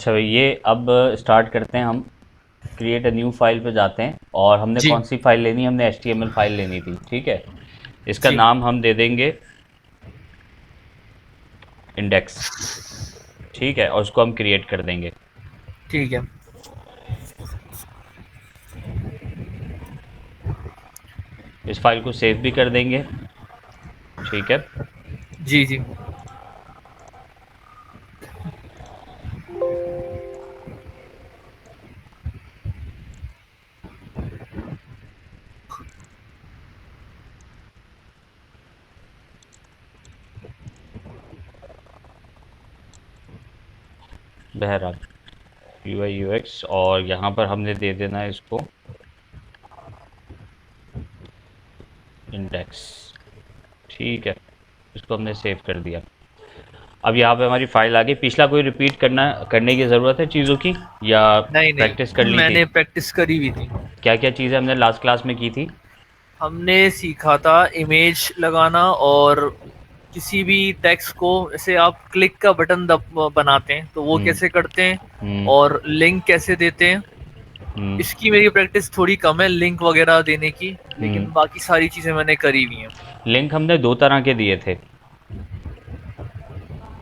अच्छा भाई, ये अब स्टार्ट करते हैं हम। क्रिएट अ न्यू फाइल पे जाते हैं और हमने जी कौन सी फाइल लेनी है? हमने HTML फाइल लेनी थी, ठीक है। इसका जी नाम हम दे देंगे इंडेक्स, ठीक है, और उसको हम क्रिएट कर देंगे। ठीक है। इस फाइल को सेव भी कर देंगे, ठीक है। जी जी। बहरहाल UI UX, और यहाँ पर हमने दे देना है इसको इंडेक्स, ठीक है। इसको हमने सेव कर दिया। अब यहाँ पे हमारी फाइल आ गई। पिछला कोई रिपीट करने की ज़रूरत है चीज़ों की, या नहीं प्रैक्टिस कर नहीं, ली थी? मैंने प्रैक्टिस करी हुई थी। क्या क्या चीज़ें हमने लास्ट क्लास में की थी? हमने सीखा था इमेज लगाना, और किसी भी टेक्स्ट को ऐसे आप क्लिक का बटन बनाते हैं तो वो हम्म। कैसे करते हैं, हम्म। और लिंक कैसे देते हैं। हम्म। इसकी मेरी प्रैक्टिस थोड़ी कम है लिंक वगैरह देने की, हम्म। लेकिन बाकी सारी चीजें मैंने करी हुई हैं। लिंक हमने दो तरह के दिए थे।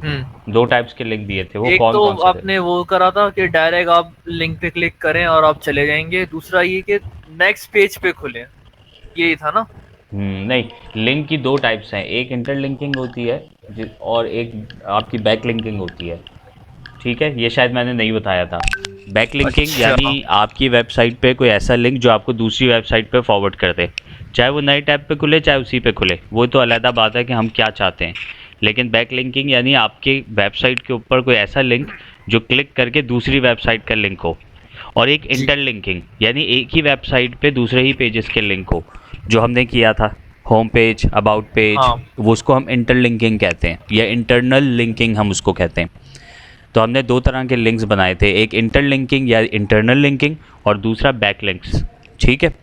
हम्म। दो टाइप्स के लिंक दिए थे, वो एक कौन तो कौन से थे? आपने वो करा था कि डायरेक्ट आप लिंक पे क्लिक करें और आप चले जाएंगे, दूसरा ये कि नेक्स्ट पेज पे खुले, यही था ना। नहीं, लिंक की दो टाइप्स हैं। एक इंटरलिंकिंग होती है, और एक आपकी बैक लिंकिंग होती है, ठीक है। ये शायद मैंने नहीं बताया था। बैक लिंकिंग अच्छा। यानी आपकी वेबसाइट पे कोई ऐसा लिंक जो आपको दूसरी वेबसाइट पे फॉरवर्ड कर दे, चाहे वो नए टैब पे खुले चाहे उसी पे खुले, वो तो अलहदा बात है कि हम क्या चाहते हैं। लेकिन बैक लिंकिंग यानी आपके वेबसाइट के ऊपर कोई ऐसा लिंक जो क्लिक करके दूसरी वेबसाइट का लिंक हो। और एक जी। इंटरलिंकिंग यानी एक ही वेबसाइट पे दूसरे ही पेजेस के लिंक हो, जो हमने किया था होम पेज, अबाउट पेज, हाँ। वो उसको हम इंटरलिंकिंग कहते हैं, या इंटरनल लिंकिंग हम उसको कहते हैं। तो हमने दो तरह के लिंक्स बनाए थे, एक इंटरलिंकिंग या इंटरनल लिंकिंग, और दूसरा बैक लिंक्स, ठीक है।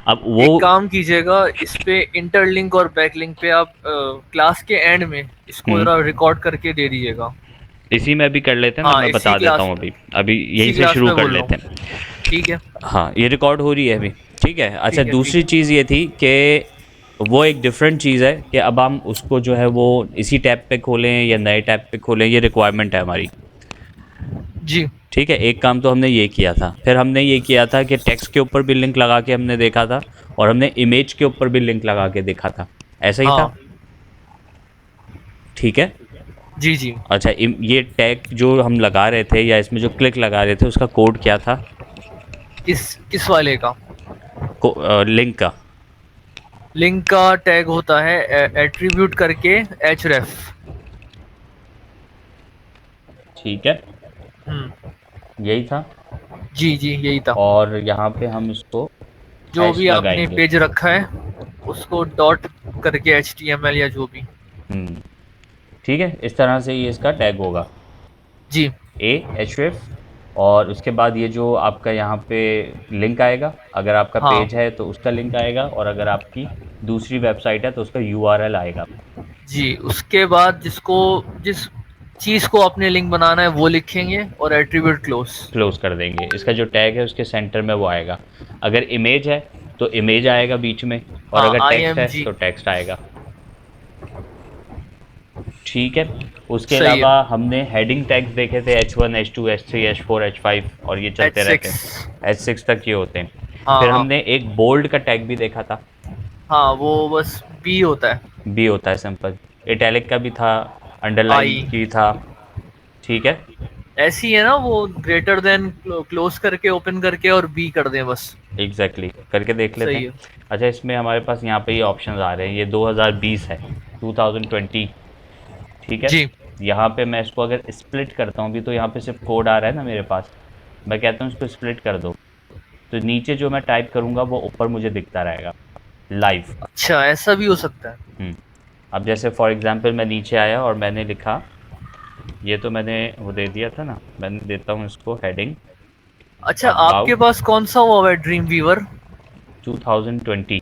अब वो एक काम कीजिएगा, इस पे इंटरलिंक और बैकलिंक पे आप क्लास के एंड में इसको हम्म, जरा रिकॉर्ड करके दे दीजिएगा। इसी में अभी कर लेते हैं ना, हाँ, मैं इसी बता देता क्लास हूँ में, अभी। अभी यहीं इसी से क्लास शुरू में कर बोल रहा लेते हूँ। हैं। ठीक है। हाँ, ये रिकॉर्ड हो रही है अभी, ठीक है। अच्छा, ठीक है। ठीक दूसरी है। चीज़ ये थी कि वो एक डिफरेंट चीज़ है कि अब हम उसको जो है वो इसी टैब पे खोलें या नए टैब पे खोलें, ये रिक्वायरमेंट है हमारी, जी। ठीक है। एक काम तो हमने ये किया था, फिर हमने ये किया था कि टेक्स्ट के ऊपर भी लिंक लगा के हमने देखा था, और हमने इमेज के ऊपर भी लिंक लगा के देखा था। ऐसा ही था, हाँ। ठीक है। जी जी। अच्छा, ये टैग जो हम लगा रहे थे या इसमें जो क्लिक लगा रहे थे, उसका कोड क्या था? किस वाले का? लिंक का। लिंक का टैग होता है एट्रीब्यूट करके href। ठीक है, हम्म। यही था। जी जी, यही था। और यहाँ पे हम इसको जो हैश भी आपने लगाएंगे। पेज रखा है उसको डॉट करके html या जो भी। हम्म, ठीक है, इस तरह से ये इसका टैग होगा, जी। A H F. और उसके बाद ये जो आपका यहाँ पे लिंक आएगा, अगर आपका हाँ। पेज है तो उसका लिंक आएगा, और अगर आपकी दूसरी वेबसाइट है तो उसका URL आएगा। जी, उसके बाद जिस चीज को आपने लिंक बनाना है वो लिखेंगे और एट्रीब्यूट क्लोज। क्लोज कर देंगे। इसका जो टैग है उसके सेंटर में वो आएगा। अगर इमेज है तो इमेज आएगा बीच में, और हाँ, अगर आई टेक्स्ट एम है जी। तो टेक्स्ट आएगा, ठीक है। उसके सही अलावा है। हमने हेडिंग टैग्स देखे थे, H1 H2 H3 H4 H5, और ये एच चलते रहते सिक्स हैं, H6 तक ये होते हैं। हाँ फिर हाँ। हमने एक बोल्ड का टैग भी देखा था। हाँ, वो बस बी होता है। बी होता है सिंपल। इटैलिक का भी था, अंडरलाइन आई। की था, ठीक है। ऐसी है ना, वो ग्रेटर देन क्लोज करके ओपन करके और बी कर दें बस। Exactly exactly। करके देख लेते सही हैं। है। अच्छा, इसमें हमारे पास यहाँ पे ये ऑप्शंस आ रहे हैं, ये 2020 है, 2020, ठीक है। जी। यहाँ पे मैं इसको अगर स्प्लिट करता हूँ, भी तो यहाँ पे सिर्फ कोड आ रहा है ना मेरे पास। मैं कहता हूँ इसको स्प्लिट कर दो, तो नीचे जो मैं टाइप करूँगा वो ऊपर मुझे दिखता रहेगा, लाइव। अच्छा, ऐसा भी हो सकता है। अब जैसे फॉर एग्जांपल मैं नीचे आया और मैंने लिखा, ये तो मैंने वो दे दिया था ना, मैंने देता हूँ इसको हेडिंग अच्छा, आपके अबाउट पास कौन सा हुआ है ड्रीम वीवर? 2020।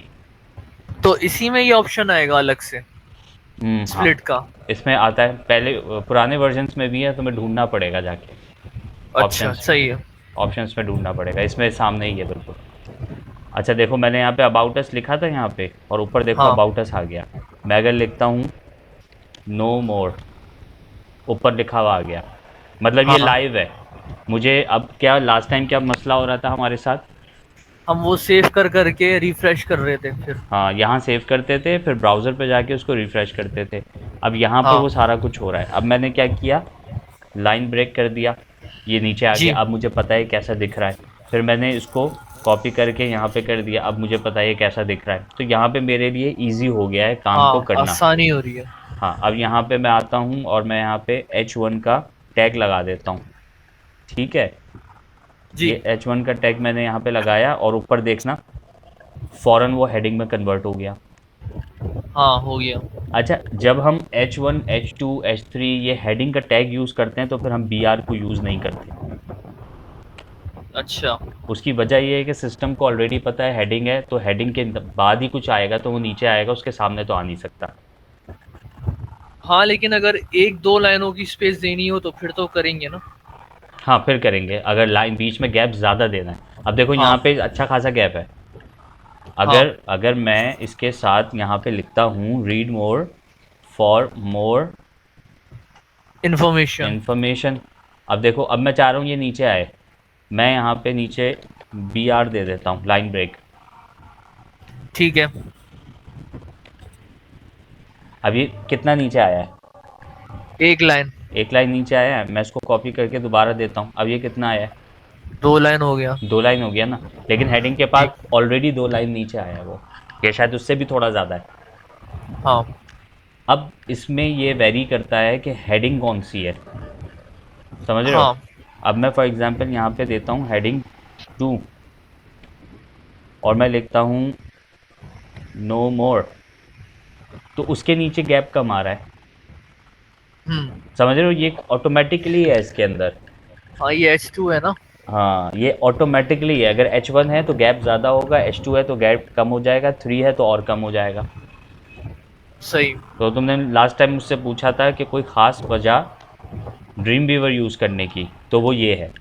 तो इसी में ये ऑप्शन आएगा अलग से, हाँ, स्प्लिट का। इसमें आता है। पहले पुराने वर्जन्स में भी है, तो मैं ढूंढना पड़ेगा जाके। अच्छा ऑप्शंस सही है। ऑप्शंस में ढूंढना पड़ेगा, इसमें सामने ही है बिल्कुल। अच्छा देखो, मैंने यहाँ पे अबाउट अस लिखा था यहाँ पे, और ऊपर देखो हाँ अबाउट अस आ गया। मैं अगर लिखता हूँ नो मोर, ऊपर लिखा हुआ आ गया, मतलब ये हाँ, लाइव है। मुझे अब क्या, लास्ट टाइम क्या मसला हो रहा था हमारे साथ, हम वो सेव कर करके रिफ्रेश कर रहे थे फिर। हाँ यहाँ सेव करते थे, फिर ब्राउज़र पे जाके उसको रिफ़्रेश करते थे। अब यहाँ पे हाँ वो सारा कुछ हो रहा है। अब मैंने क्या किया, लाइन ब्रेक कर दिया, ये नीचे आ गया, जी। अब मुझे पता है कैसा दिख रहा है। फिर मैंने इसको कॉपी करके यहाँ पे कर दिया, अब मुझे पता है ये कैसा दिख रहा है। तो यहाँ पे मेरे लिए ईज़ी हो गया है काम को हाँ करना। आसानी हो रही है। हाँ, अब यहाँ पे मैं आता हूँ और मैं यहाँ पे H1 का टैग लगा देता हूँ। ठीक है, जी। ये H1 का टैग मैंने यहाँ पे लगाया, और ऊपर देखना फ़ौरन वो हेडिंग में कन्वर्ट हो गया। हाँ हो गया। अच्छा, जब हम H1 H2 H3 ये हेडिंग का टैग यूज़ करते हैं, तो फिर हम BR को यूज़ नहीं करते। अच्छा। उसकी वजह ये है कि सिस्टम को ऑलरेडी पता है हेडिंग है, तो हेडिंग के बाद ही कुछ आएगा तो वो नीचे आएगा, उसके सामने तो आ नहीं सकता। हाँ लेकिन अगर एक दो लाइनों की स्पेस देनी हो तो फिर तो करेंगे ना। हाँ फिर करेंगे, अगर लाइन बीच में गैप ज़्यादा देना है। अब देखो यहाँ हाँ पे अच्छा खासा गैप है। हाँ। अगर अगर मैं इसके साथ यहाँ पे लिखता हूँ read more for more information. Information, अब देखो, अब मैं चाह रहा हूँ ये नीचे आए, मैं यहाँ पे नीचे BR दे देता हूँ, लाइन ब्रेक। ठीक है। अब ये कितना नीचे आया है, एक लाइन। एक लाइन नीचे आया है। मैं इसको कॉपी करके दोबारा देता हूँ, अब ये कितना आया है, दो लाइन हो गया। दो लाइन हो गया ना। लेकिन हेडिंग के जी। पास ऑलरेडी दो लाइन नीचे आया है वो, ये शायद उससे भी थोड़ा ज़्यादा है। हाँ अब इसमें ये वेरी करता है कि हेडिंग कौन सी है, समझ रहे हो। हाँ। अब मैं फॉर एग्जांपल यहाँ पे देता हूँ हेडिंग 2, और मैं लिखता हूँ नो मोर, तो उसके नीचे गैप कम आ रहा है, हम्म। समझ रहे हो, ये ऑटोमेटिकली है इसके अंदर। हाँ ये H2 है ना। हाँ ये ऑटोमेटिकली है, अगर H1 है तो गैप ज़्यादा होगा, H2 है तो गैप कम हो जाएगा, 3 है तो और कम हो जाएगा। सही। तो तुमने लास्ट टाइम मुझसे पूछा था कि कोई ख़ास वजह ड्रीम वीवर यूज़ करने की, तो वो ये है।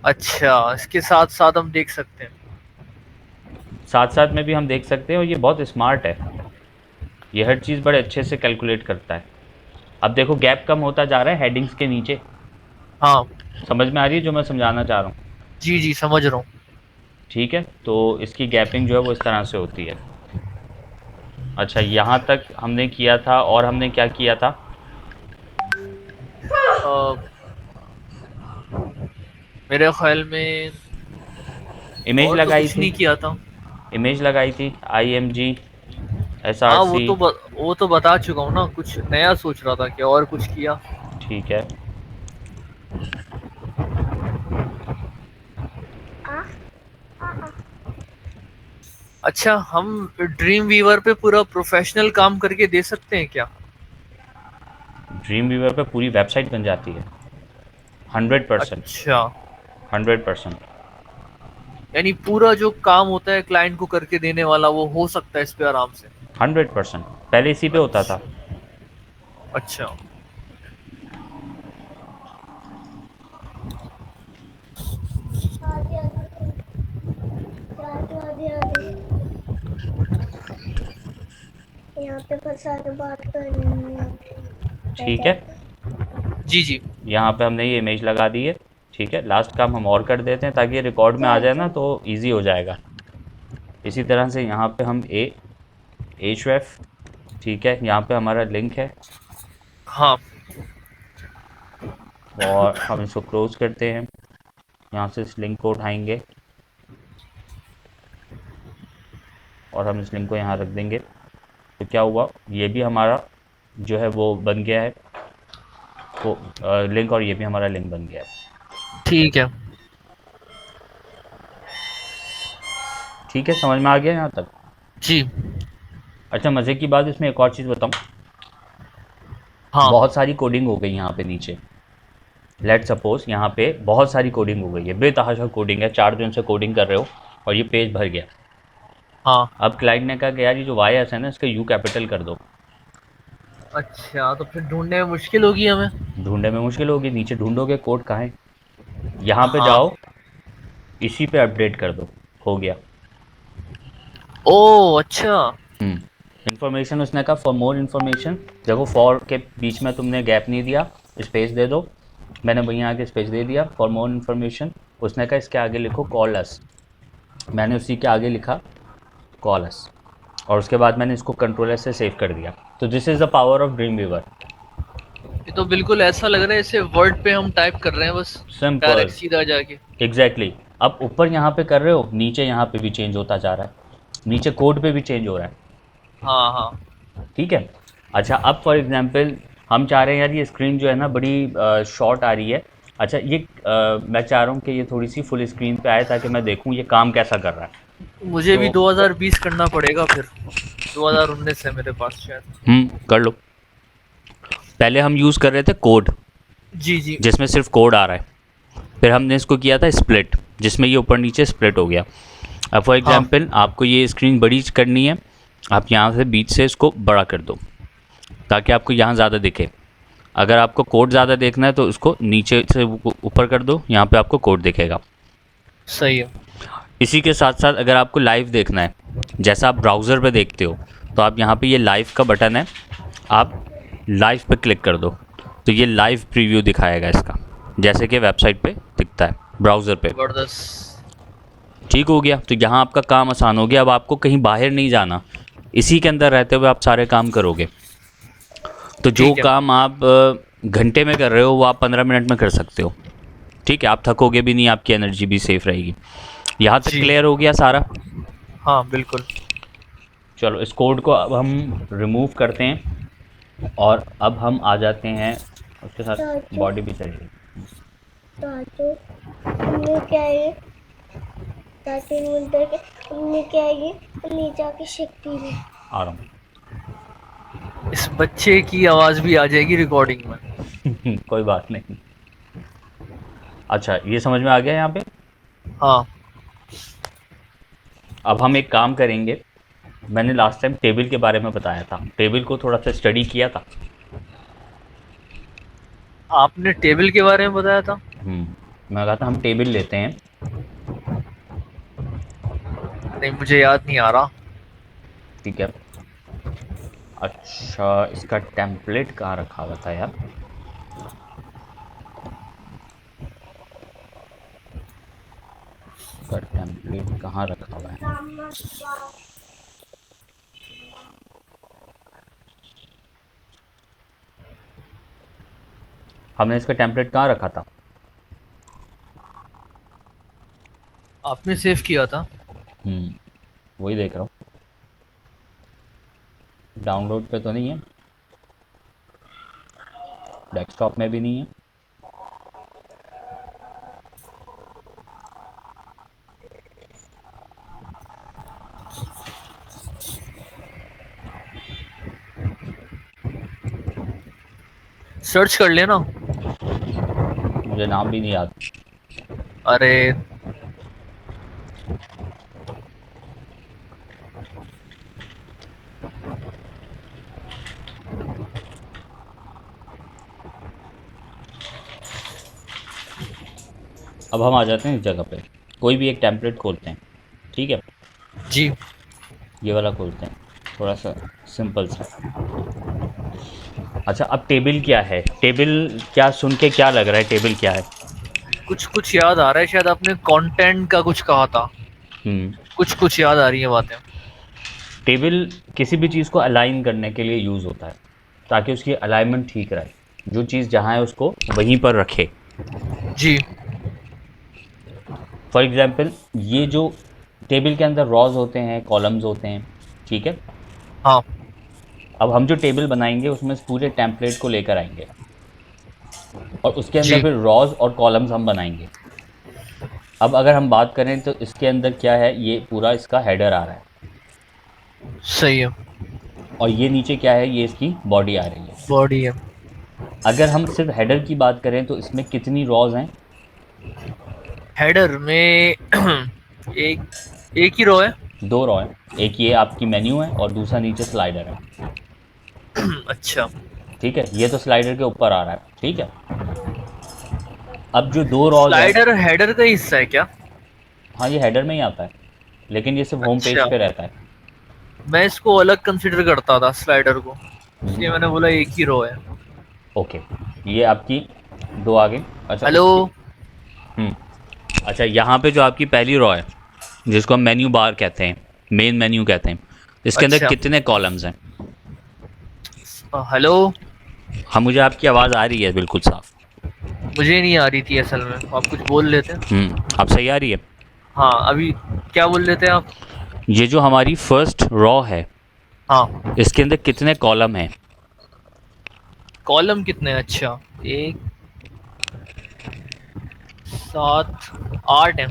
अच्छा इसके साथ साथ हम देख सकते हैं। साथ साथ में भी हम देख सकते हैं, और ये बहुत स्मार्ट है, ये हर चीज़ बड़े अच्छे से कैलकुलेट करता है। अब देखो गैप कम होता जा रहा है हेडिंग्स के नीचे, हाँ। समझ में आ रही है जो मैं समझाना चाह रहा हूँ। जी जी समझ रहा हूँ। ठीक है, तो इसकी गैपिंग जो है वो इस तरह से होती है। अच्छा, यहाँ तक हमने किया था, और हमने क्या किया था, अ, मेरे ख्याल में इमेज और तो लगाई कुछ थी, नहीं किया था। इमेज लगाई थी, IMG हाँ SRC। वो तो बता चुका हूँ ना, कुछ नया सोच रहा था कि और कुछ किया। ठीक है, अच्छा हम ड्रीम वीवर पे पूरा प्रोफेशनल काम करके दे सकते हैं क्या? ड्रीम वीवर पे पूरी वेबसाइट बन जाती है, 100%, अच्छा 100%। यानी पूरा जो काम होता है क्लाइंट को करके देने वाला वो हो सकता है इस पे आराम से। 100%, पहले इसी पे होता था। अच्छा। अच्छा। यहाँ पे बस सारे बात करनी है। ठीक है, जी जी। यहाँ पे हमने ये इमेज लगा दी है। ठीक है, लास्ट काम हम और कर देते हैं ताकि ये रिकॉर्ड में आ जाए ना, तो इजी हो जाएगा। इसी तरह से यहाँ पे हम href, ठीक है, यहाँ पे हमारा लिंक है, हाँ और हम इसको क्लोज करते हैं। यहाँ से इस लिंक को उठाएंगे, और हम इस लिंक को यहाँ रख देंगे। तो क्या हुआ, ये भी हमारा जो है वो बन गया है, वो लिंक, और ये भी हमारा लिंक बन गया है। ठीक है। ठीक है, समझ में आ गया यहाँ तक। जी। अच्छा, मज़े की बात इसमें एक और चीज़ बताऊँ, हाँ बहुत सारी कोडिंग हो गई यहाँ पे नीचे। लेट सपोज यहाँ पे बहुत सारी कोडिंग हो गई है, बेतहाशा कोडिंग है, 4 दिन से कोडिंग कर रहे हो, और ये पेज भर गया। हाँ। अब क्लाइंट ने कहा कि यार ये जो वाई एस है ना, इसका यू कैपिटल कर दो। अच्छा तो फिर ढूंढने में मुश्किल होगी हमें। ढूंढने में मुश्किल होगी, नीचे ढूंढोगे कोड कहाँ है। यहाँ पे हाँ। जाओ, इसी पे अपडेट कर दो, हो गया। ओ अच्छा। इन्फॉर्मेशन उसने कहा फॉर मोर इन्फॉर्मेशन, देखो फॉर के बीच में तुमने गैप नहीं दिया, स्पेस दे दो, मैंने वहीं आगे स्पेस दे दिया, फॉर मोर इन्फॉर्मेशन। उसने कहा इसके आगे लिखो कॉल अस, मैंने उसी के आगे लिखा कॉल अस, और उसके बाद मैंने इसको कंट्रोलर से सेव कर दिया। तो this is the power of dream weaver. ये तो बिल्कुल ऐसा लग रहा है जैसे वर्ड पे हम टाइप कर रहे हैं बस, सिंपल, डायरेक्ट सीधा जाके। एग्जैक्टली। अब ऊपर यहाँ पे कर रहे हो, नीचे यहाँ पे भी चेंज होता जा रहा है, नीचे कोड पे भी चेंज हो रहा है। हाँ हाँ। ठीक है। अच्छा, अब फॉर एग्जांपल हम चाह रहे हैं यार ये स्क्रीन जो है ना बड़ी शॉर्ट आ रही है। अच्छा ये मैं चाह रहा हूँ कि ये थोड़ी सी फुल स्क्रीन पे आए ताकि मैं देखूँ ये काम कैसा कर रहा है। मुझे भी तो 2020 करना पड़ेगा फिर, 2019 है मेरे पास शायद। कर लो। पहले हम यूज़ कर रहे थे कोड, जी जी। जिसमें सिर्फ कोड आ रहा है, फिर हमने इसको किया था स्प्लिट, जिसमें ये ऊपर नीचे स्प्लिट हो गया। अब फॉर हाँ एग्जांपल आपको ये स्क्रीन बड़ी करनी है, आप यहाँ से बीच से इसको बड़ा कर दो ताकि आपको यहाँ ज़्यादा दिखे। अगर आपको कोड ज़्यादा देखना है तो उसको नीचे से ऊपर कर दो, यहाँ पे आपको कोड दिखेगा। सही है। इसी के साथ साथ अगर आपको लाइव देखना है, जैसा आप ब्राउज़र पे देखते हो, तो आप यहाँ पे ये लाइव का बटन है, आप लाइव पे क्लिक कर दो तो ये लाइव प्रीव्यू दिखाएगा इसका, जैसे कि वेबसाइट पे दिखता है ब्राउज़र पे। जबरदस्त। ठीक हो गया। तो यहाँ आपका काम आसान हो गया, अब आपको कहीं बाहर नहीं जाना, इसी के अंदर रहते हुए आप सारे काम करोगे। तो जो ठीक है। काम आप घंटे में कर रहे हो वो आप 15 मिनट में कर सकते हो। ठीक है, आप थकोगे भी नहीं, आपकी एनर्जी भी सेफ रहेगी। यहाँ तक जी। क्लियर हो गया सारा। हाँ बिल्कुल। चलो इस कोड को अब हम रिमूव करते हैं और अब हम आ जाते हैं, उसके साथ बॉडी भी चलेगी। दादू हमने क्या है, दादू ने उधर के हमने क्या है, ले जाके शक्ति में आ रहा हूँ। इस बच्चे की आवाज भी आ जाएगी रिकॉर्डिंग में। कोई बात नहीं। अच्छा ये समझ में आ गया यहाँ पे। हाँ। अब हम एक काम करेंगे, मैंने लास्ट टाइम टेबल के बारे में बताया था, टेबल को थोड़ा सा स्टडी किया था। आपने टेबल के बारे में बताया था। मैं कहा था हम टेबल लेते हैं। नहीं मुझे याद नहीं आ रहा। ठीक है। अच्छा इसका टेम्पलेट कहाँ रखा हुआ था यार, इसका टेम्पलेट कहाँ रखा हुआ है। हमने इसका टेम्पलेट कहाँ रखा था। आपने सेव किया था। वही देख रहा हूँ, डाउनलोड पे तो नहीं है, डेस्कटॉप में भी नहीं है। सर्च कर लेना। मुझे नाम भी नहीं याद। अरे अब हम आ जाते हैं इस जगह पे, कोई भी एक टेम्पलेट खोलते हैं। ठीक है, जी। ये वाला खोलते हैं, थोड़ा सा सिंपल सा। अच्छा अब टेबल क्या है, टेबल क्या सुन के क्या लग रहा है, टेबल क्या है। कुछ कुछ याद आ रहा है, शायद आपने कंटेंट का कुछ कहा था। कुछ कुछ याद आ रही है बातें। टेबल किसी भी चीज़ को अलाइन करने के लिए यूज़ होता है, ताकि उसकी अलाइनमेंट ठीक रहे, जो चीज़ जहाँ है उसको वहीं पर रखे। जी। फॉर एग्जांपल ये जो टेबल के अंदर रॉज होते हैं, कॉलम्स होते हैं, ठीक है। हाँ। अब हम जो टेबल बनाएंगे उसमें पूरे टेम्पलेट को लेकर आएंगे और उसके अंदर जी। फिर रॉज और कॉलम्स हम बनाएंगे। अब अगर हम बात करें तो इसके अंदर क्या है, ये पूरा इसका हेडर आ रहा है, सही है। और ये नीचे क्या है, ये इसकी बॉडी आ रही है। बॉडी है। अगर हम सिर्फ हेडर की बात करें तो इसमें कितनी रॉज हैं। हेडर में एक ही रो है। 2 रॉ है, एक ये आपकी मेन्यू है और दूसरा नीचे स्लाइडर है। अच्छा। ठीक है, ये तो स्लाइडर के ऊपर आ रहा है। ठीक है, अब जो दो रॉज है, स्लाइडर हेडर का हिस्सा है क्या? हाँ ये हेडर में ही आता है, लेकिन ये सिर्फ होम पेज अच्छा, पे रहता है। मैं इसको अलग कंसीडर करता था स्लाइडर को, इसलिए हम्म, मैंने बोला एक ही रो है। ओके, ये आपकी दो आ गई। अच्छा हेलो। उसकी हम्म, अच्छा यहाँ पे जो आपकी पहली रॉ है, जिसको हम मेन्यू बार कहते हैं, मेन मेन्यू कहते हैं, इसके अंदर अच्छा। कितने कॉलम्स हैं? हेलो। हाँ मुझे आपकी आवाज़ आ रही है बिल्कुल साफ। मुझे नहीं आ रही थी असल में, आप कुछ बोल लेते हैं। अब सही आ रही है? हाँ अभी क्या बोल लेते हैं आप? ये जो हमारी फर्स्ट रॉ है, हाँ, इसके अंदर कितने कॉलम हैं? कॉलम कितने हैं? अच्छा, एक, 7, 8 है।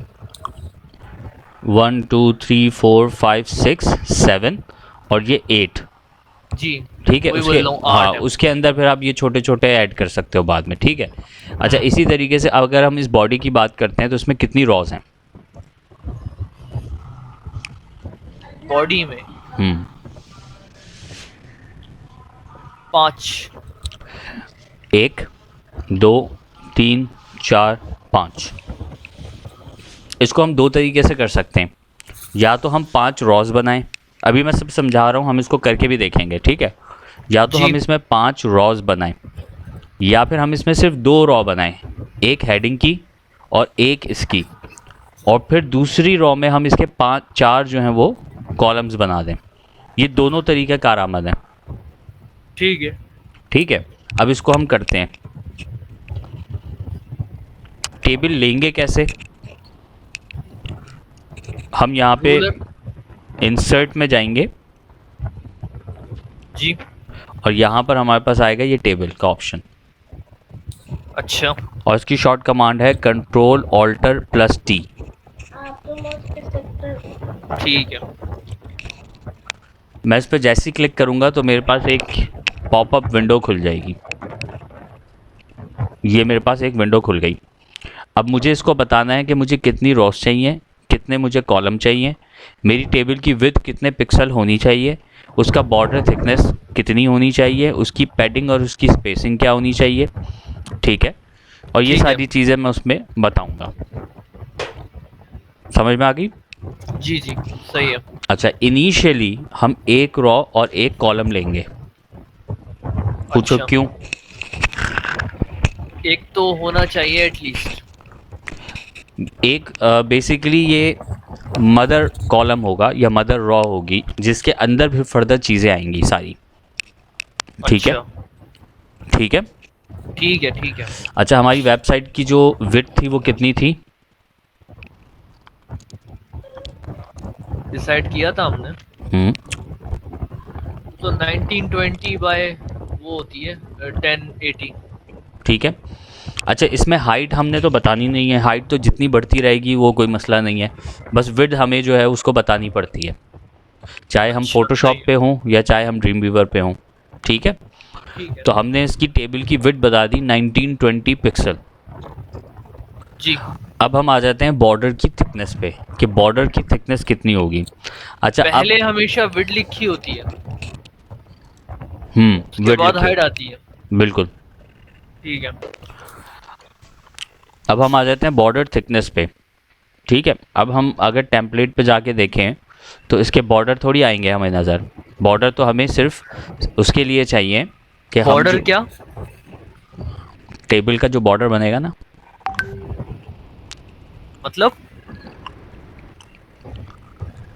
1 2 3 4 5 6 7 और ये 8। जी, ठीक है, वही उसके बोल रहा हूँ, हाँ 8 है। उसके अंदर फिर आप ये छोटे छोटे ऐड कर सकते हो बाद में, ठीक है। अच्छा इसी तरीके से अगर हम इस बॉडी की बात करते हैं तो इसमें कितनी रॉज हैं? बॉडी में हम्म 5। 1 2 3 4 5। इसको हम दो तरीके से कर सकते हैं, या तो हम 5 रॉज बनाएं, अभी मैं सब समझा रहा हूँ, हम इसको करके भी देखेंगे, ठीक है। या तो जी। हम इसमें 5 रॉज बनाएं, या फिर हम इसमें सिर्फ 2 रॉ बनाएं, एक हेडिंग की और एक इसकी, और फिर दूसरी रॉ में हम इसके 4 जो हैं वो कॉलम्स बना दें। ये दोनों तरीके कारआमद हैं, ठीक है। ठीक है। अब इसको हम करते हैं, टेबल लेंगे कैसे? हम यहाँ पे रूलर। इंसर्ट में जाएंगे जी। और यहाँ पर हमारे पास आएगा ये टेबल का ऑप्शन, अच्छा। और इसकी शॉर्ट कमांड है कंट्रोल ऑल्टर प्लस टी। आप तो मौत कर सकते हो। ठीक है। मैं इस पर जैसे ही क्लिक करूँगा तो मेरे पास एक पॉपअप विंडो खुल जाएगी। ये मेरे पास एक विंडो खुल गई। अब मुझे इसको बताना है कि मुझे कितनी रॉस चाहिए, कितने मुझे कॉलम चाहिए, मेरी टेबल की विड्थ कितने पिक्सल होनी चाहिए, उसका बॉर्डर थिकनेस कितनी होनी चाहिए, उसकी पैडिंग और उसकी स्पेसिंग क्या होनी चाहिए, ठीक है। और ये ठीक है। सारी चीज़ें मैं उसमें बताऊंगा। समझ में आ गई? जी जी, सही है। अच्छा इनिशियली हम एक रॉ और एक कॉलम लेंगे। पूछो अच्छा, क्यों? एक तो होना चाहिए एटलीस्ट। एक बेसिकली ये मदर कॉलम होगा या मदर रॉ होगी, जिसके अंदर भी फर्दर चीज़ें आएंगी सारी, ठीक है, अच्छा, ठीक है। ठीक है। ठीक है। अच्छा हमारी वेबसाइट की जो विड्थ थी वो कितनी थी? डिसाइड किया था हमने, हम्म तो 1920 बाय वो होती है 1080। ठीक है। अच्छा इसमें हाइट हमने तो बतानी नहीं है, हाइट तो जितनी बढ़ती रहेगी वो कोई मसला नहीं है, बस विड्थ हमें जो है उसको बतानी पड़ती है, चाहे हम अच्छा, फोटोशॉप सही पे हों या चाहे हम ड्रीम वीवर पे हों, ठीक है। ठीक है। तो हमने इसकी टेबल की विड्थ बता दी 1920 पिक्सल। जी। अब हम आ जाते हैं बॉर्डर की थिकनेस पे, कि बॉर्डर की थिकनेस कितनी होगी। अच्छा पहले अब हमेशा विड लिखी होती है, उसके विड्थ बाद लिखे, हाइट आती है। बिल्कुल। ठीक है। अब हम आ जाते हैं बॉर्डर थिकनेस पे, ठीक है। अब हम अगर टेम्पलेट पे जाके देखें तो इसके बॉर्डर थोड़ी आएंगे हमें नज़र। बॉर्डर तो हमें सिर्फ उसके लिए चाहिए कि हम बॉर्डर जो क्या? टेबल का जो बॉर्डर बनेगा ना, मतलब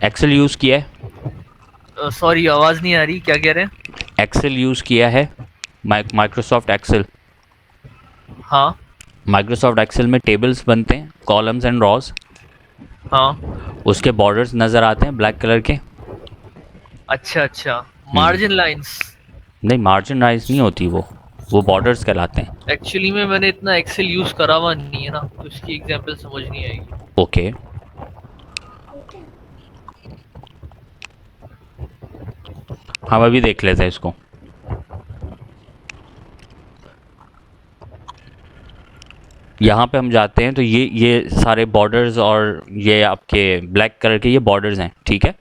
एक्सेल यूज़ किया है? सॉरी, आवाज नहीं आ रही, क्या कह रहे हैं? एक्सेल यूज़ किया है, माइक्रोसॉफ्ट एक्सेल। हाँ। माइक्रोसॉफ्ट एक्सेल में टेबल्स बनते हैं, कॉलम्स एंड रॉज, हाँ। उसके बॉर्डर्स नज़र आते हैं ब्लैक कलर के। अच्छा अच्छा, मार्जिन लाइंस। नहीं मार्जिनाइज नहीं होती वो बॉर्डर्स कहलाते हैं। एक्चुअली में मैंने इतना एक्सेल यूज करा हुआ नहीं है ना, तो इसकी एग्जांपल समझ नहीं आएगी। ओके हम अभी देख लेते हैं इसको। यहाँ पे हम जाते हैं तो ये सारे बॉर्डर्स और ये आपके ब्लैक कलर के ये बॉर्डर्स हैं, ठीक है।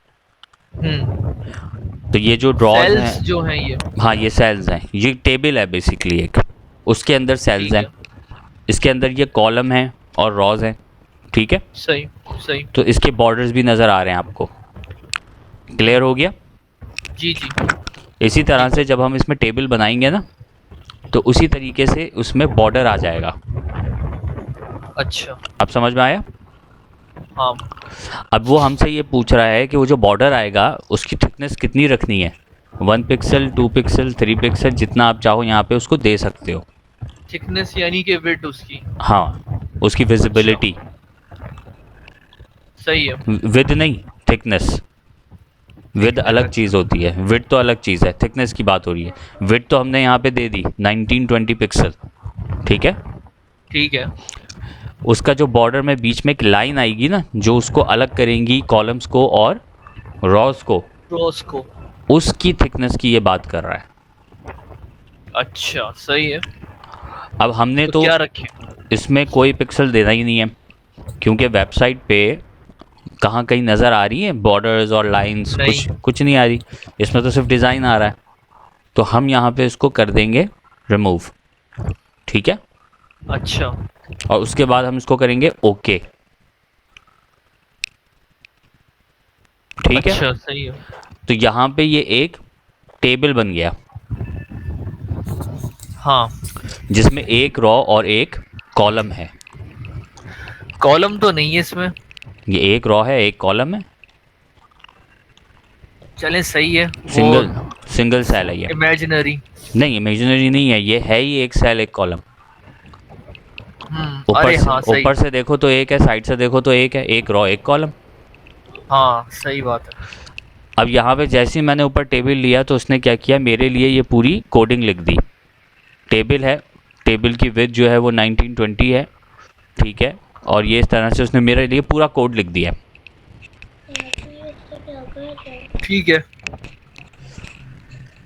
तो ये जो ड्रॉज सेल्स हैं, जो हैं ये। हाँ ये सेल्स हैं, ये टेबल है बेसिकली एक, उसके अंदर सेल्स ठीक हैं। है। इसके अंदर ये कॉलम है और रॉज है, ठीक है। सही सही। तो इसके बॉर्डर्स भी नज़र आ रहे हैं आपको, क्लियर हो गया। जी जी। इसी तरह से जब हम इसमें टेबल बनाएंगे ना, तो उसी तरीके से उसमें बॉर्डर आ जाएगा। अच्छा। अब समझ में आया। हाँ। अब वो हमसे ये पूछ रहा है कि वो जो बॉर्डर आएगा उसकी थिकनेस कितनी रखनी है, 1 पिक्सल, 2 पिक्सल, 3 पिक्सल, जितना आप चाहो यहाँ पे उसको दे सकते हो। थिकनेस यानी कि विड्थ उसकी। हाँ, उसकी विजिबिलिटी, सही है। विद नहीं, थिकनेस। विद अलग चीज़ होती है, विड तो अलग चीज़ है, थिकनेस की बात हो रही है। विड तो हमने यहाँ पे दे दी 1920 पिक्सल, ठीक है। ठीक है। उसका जो बॉर्डर में बीच में एक लाइन आएगी ना, जो उसको अलग करेंगी कॉलम्स को और रॉस को, रॉस को। उसकी थिकनेस की ये बात कर रहा है। अच्छा सही है। अब हमने तो क्या रखें? इसमें कोई पिक्सल देना ही नहीं है, क्योंकि वेबसाइट पे कहाँ कहीं नज़र आ रही है बॉर्डर्स और लाइंस, कुछ नहीं आ रही। इसमें तो सिर्फ डिज़ाइन आ रहा है, तो हम यहाँ पे इसको कर देंगे रिमूव, ठीक है। अच्छा। और उसके बाद हम इसको करेंगे ओके, ठीक है। अच्छा सही है। तो यहाँ पे ये एक टेबल बन गया, हाँ। जिसमें एक रॉ और एक कॉलम है। कॉलम तो नहीं है इसमें। ये एक रॉ है, एक कॉलम है। चलें सही है। सिंगल सेल है ये। इमेजिनरी। नहीं, इमेजिनरी नहीं है, ये है ही एक सेल एक कॉलम। अरे हाँ सही। ऊपर से देखो तो एक है, साइड से देखो तो एक है, एक रॉ एक कॉलम। हाँ सही बात है। अब यहाँ पे जैसे ही मैंने ऊपर टेबल लिया तो उसने क्या किया, मेरे लिए ये पूरी कोडिंग लिख दी। टेबल है, टेबल की विड्थ जो है वो 1920 है, ठीक है। और ये इस तरह से उसने मेरे लिए पूरा कोड लिख दिया। ठीक है।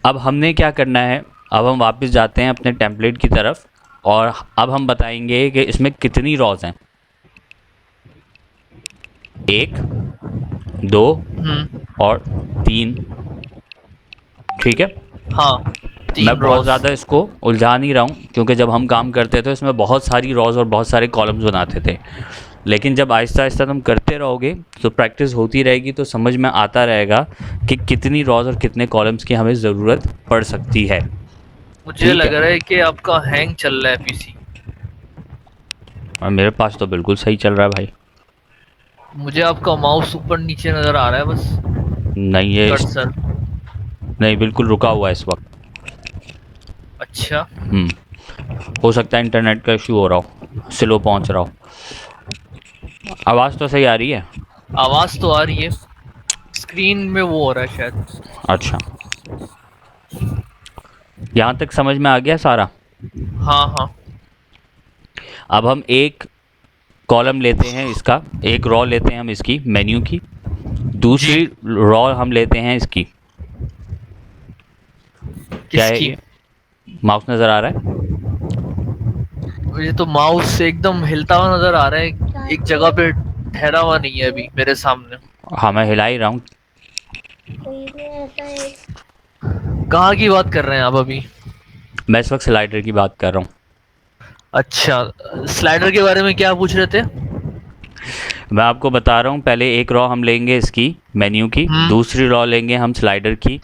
अब हमने क्या करना है, अब हम वापस जाते हैं अपने टेम्पलेट की तरफ, और अब हम बताएंगे कि इसमें कितनी रॉज हैं। 1, 2 और 3, ठीक है। हाँ। मैं बहुत ज़्यादा इसको उलझा नहीं रहा हूँ, क्योंकि जब हम काम करते थे इसमें बहुत सारी रॉज और बहुत सारे कॉलम्स बनाते थे, लेकिन जब आहिस्ता आहिस्ता तुम करते रहोगे तो प्रैक्टिस होती रहेगी, तो समझ में आता रहेगा कि कितनी रॉज और कितने कॉलम्स की हमें ज़रूरत पड़ सकती है। मुझे लग रहा है कि आपका हैंग चल रहा है पीसी। और मेरे पास तो बिल्कुल सही चल रहा है भाई। मुझे आपका माउस ऊपर नीचे नजर आ रहा है बस। नहीं, ये कर्सर। नहीं, बिल्कुल रुका हुआ है इस वक्त। अच्छा। हो सकता है इंटरनेट का इशू हो रहा हो, स्लो पहुंच रहा हो। आवाज़ तो सही आ रही है। आवाज तो आ रही है, स्क्रीन में वो हो रहा है शायद। अच्छा, यहाँ तक समझ में आ गया सारा। हाँ हाँ। अब हम एक कॉलम लेते हैं इसका, एक रॉ लेते हैं हम इसकी मेन्यू की, दूसरी रॉ हम लेते हैं इसकी। क्या है ये? माउस नज़र आ रहा है? मुझे तो माउस एकदम हिलता हुआ नजर आ रहा है, एक जगह पे ठहरा हुआ नहीं है अभी मेरे सामने। हाँ, मैं हिला ही रहा हूँ। कहाँ की बात कर रहे हैं आप अभी? मैं इस वक्त स्लाइडर की बात कर रहा हूँ। अच्छा, स्लाइडर के बारे में क्या पूछ रहे थे? मैं आपको बता रहा हूँ, पहले एक रॉ हम लेंगे इसकी मेन्यू की, दूसरी रॉ लेंगे हम स्लाइडर की,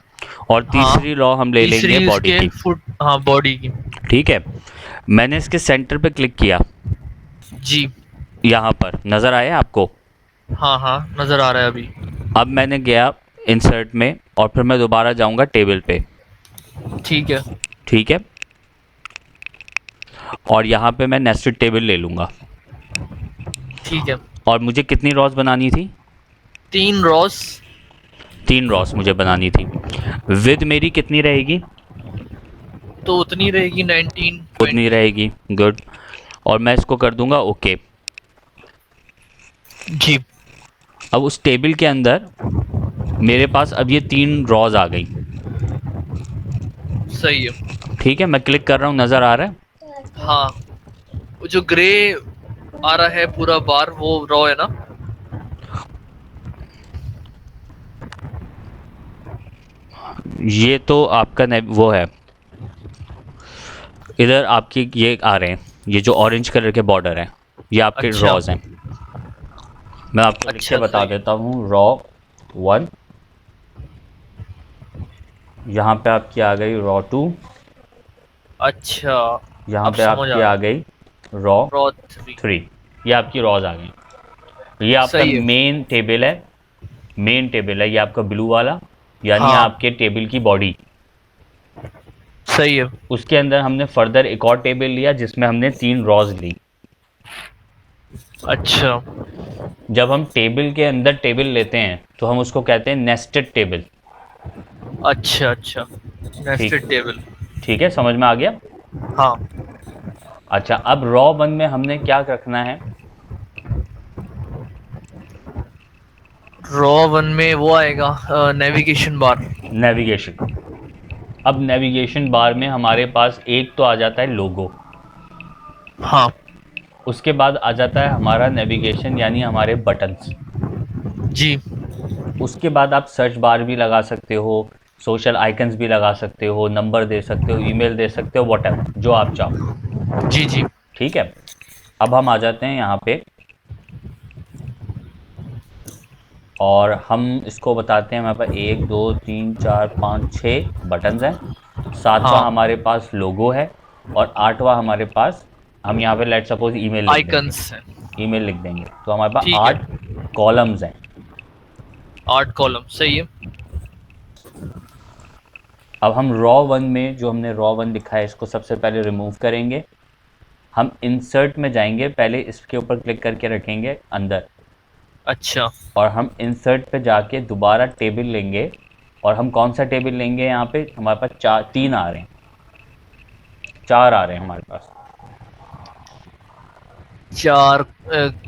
और तीसरी रॉ हम ले लेंगे बॉडी की। हाँ, बॉडी की। ठीक है। मैंने इसके सेंटर पे क्लिक किया जी। यहाँ पर नज़र आया आपको? हाँ हाँ नज़र आ रहा है अभी। अब मैंने गया इंसर्ट में, और फिर मैं दोबारा जाऊँगा टेबल पे। ठीक है। ठीक है। और यहाँ पे मैं नेस्टेड टेबल ले लूँगा। ठीक है। और मुझे कितनी रॉस बनानी थी? 3 रॉस। 3 रॉस मुझे बनानी थी। विद मेरी कितनी रहेगी? तो उतनी रहेगी 19। उतनी रहेगी, गुड। और मैं इसको कर दूंगा ओके। जी। अब उस टेबल के अंदर मेरे पास अब ये 3 रॉज आ गई। सही है। ठीक है, मैं क्लिक कर रहा हूँ, नज़र आ रहा है? हाँ, वो जो ग्रे आ रहा है पूरा बार, वो रॉ है ना? ये तो आपका वो है, इधर आपके ये आ रहे हैं ये जो ऑरेंज कलर के बॉर्डर है ये आपके अच्छा। रॉज हैं। मैं आपको लिख के अच्छा, बता सही। देता हूँ। रॉ 1, यहाँ पे आपकी आ गई रॉ 2, अच्छा, यहाँ अब पे समझ आपकी आ आ रहा गई रॉ है। रॉ 3। 3। ये आपकी रॉज आ गई। ये आपका सही है। मेन टेबल है। मेन टेबल है ये आपका ब्लू वाला, यानी हाँ, आपके टेबल की बॉडी। सही है। उसके अंदर हमने फर्दर एक और टेबल लिया जिसमें हमने 3 रॉज ली। अच्छा, जब हम टेबल के अंदर टेबल लेते हैं तो हम उसको कहते हैं नेस्टेड टेबल। अच्छा, अच्छा। ठीक, नेस्टेड टेबल। ठीक है, समझ में आ गया। हाँ। अच्छा, अब रॉ 1 में हमने क्या रखना है? रॉ 1 में वो आएगा नेविगेशन बार। नेविगेशन। अब नेविगेशन बार में हमारे पास एक तो आ जाता है लोगो, हाँ। उसके बाद आ जाता है हमारा नेविगेशन यानी हमारे बटन्स। जी। उसके बाद आप सर्च बार भी लगा सकते हो, सोशल आइकन्स भी लगा सकते हो, नंबर दे सकते हो, ईमेल दे सकते हो, वॉटेवर जो आप चाहो। जी, जी। ठीक है, अब हम आ जाते हैं यहाँ पे और हम इसको बताते हैं। हमारे पास 1 2 3 4 5 6 बटन्स हैं, 7वां हाँ, हमारे पास लोगो है और 8वां हमारे पास, हम यहाँ पे लेट सपोज ईमेल लिख देंगे। आइकन्स हैं। ईमेल लिख देंगे तो हमारे पास ठीक है। 8 कॉलम्स हैं। 8 कॉलम, सही है। अब हम रॉ 1 में जो हमने रॉ 1 लिखा है इसको सबसे पहले रिमूव करेंगे। हम इंसर्ट में जाएंगे, पहले इसके ऊपर क्लिक करके रखेंगे अंदर, अच्छा। और हम इंसर्ट पे जाके दोबारा टेबल लेंगे। और हम कौन सा टेबल लेंगे? यहाँ पे हमारे पास 3 आ रहे हैं, 4 आ रहे हैं हमारे पास। 4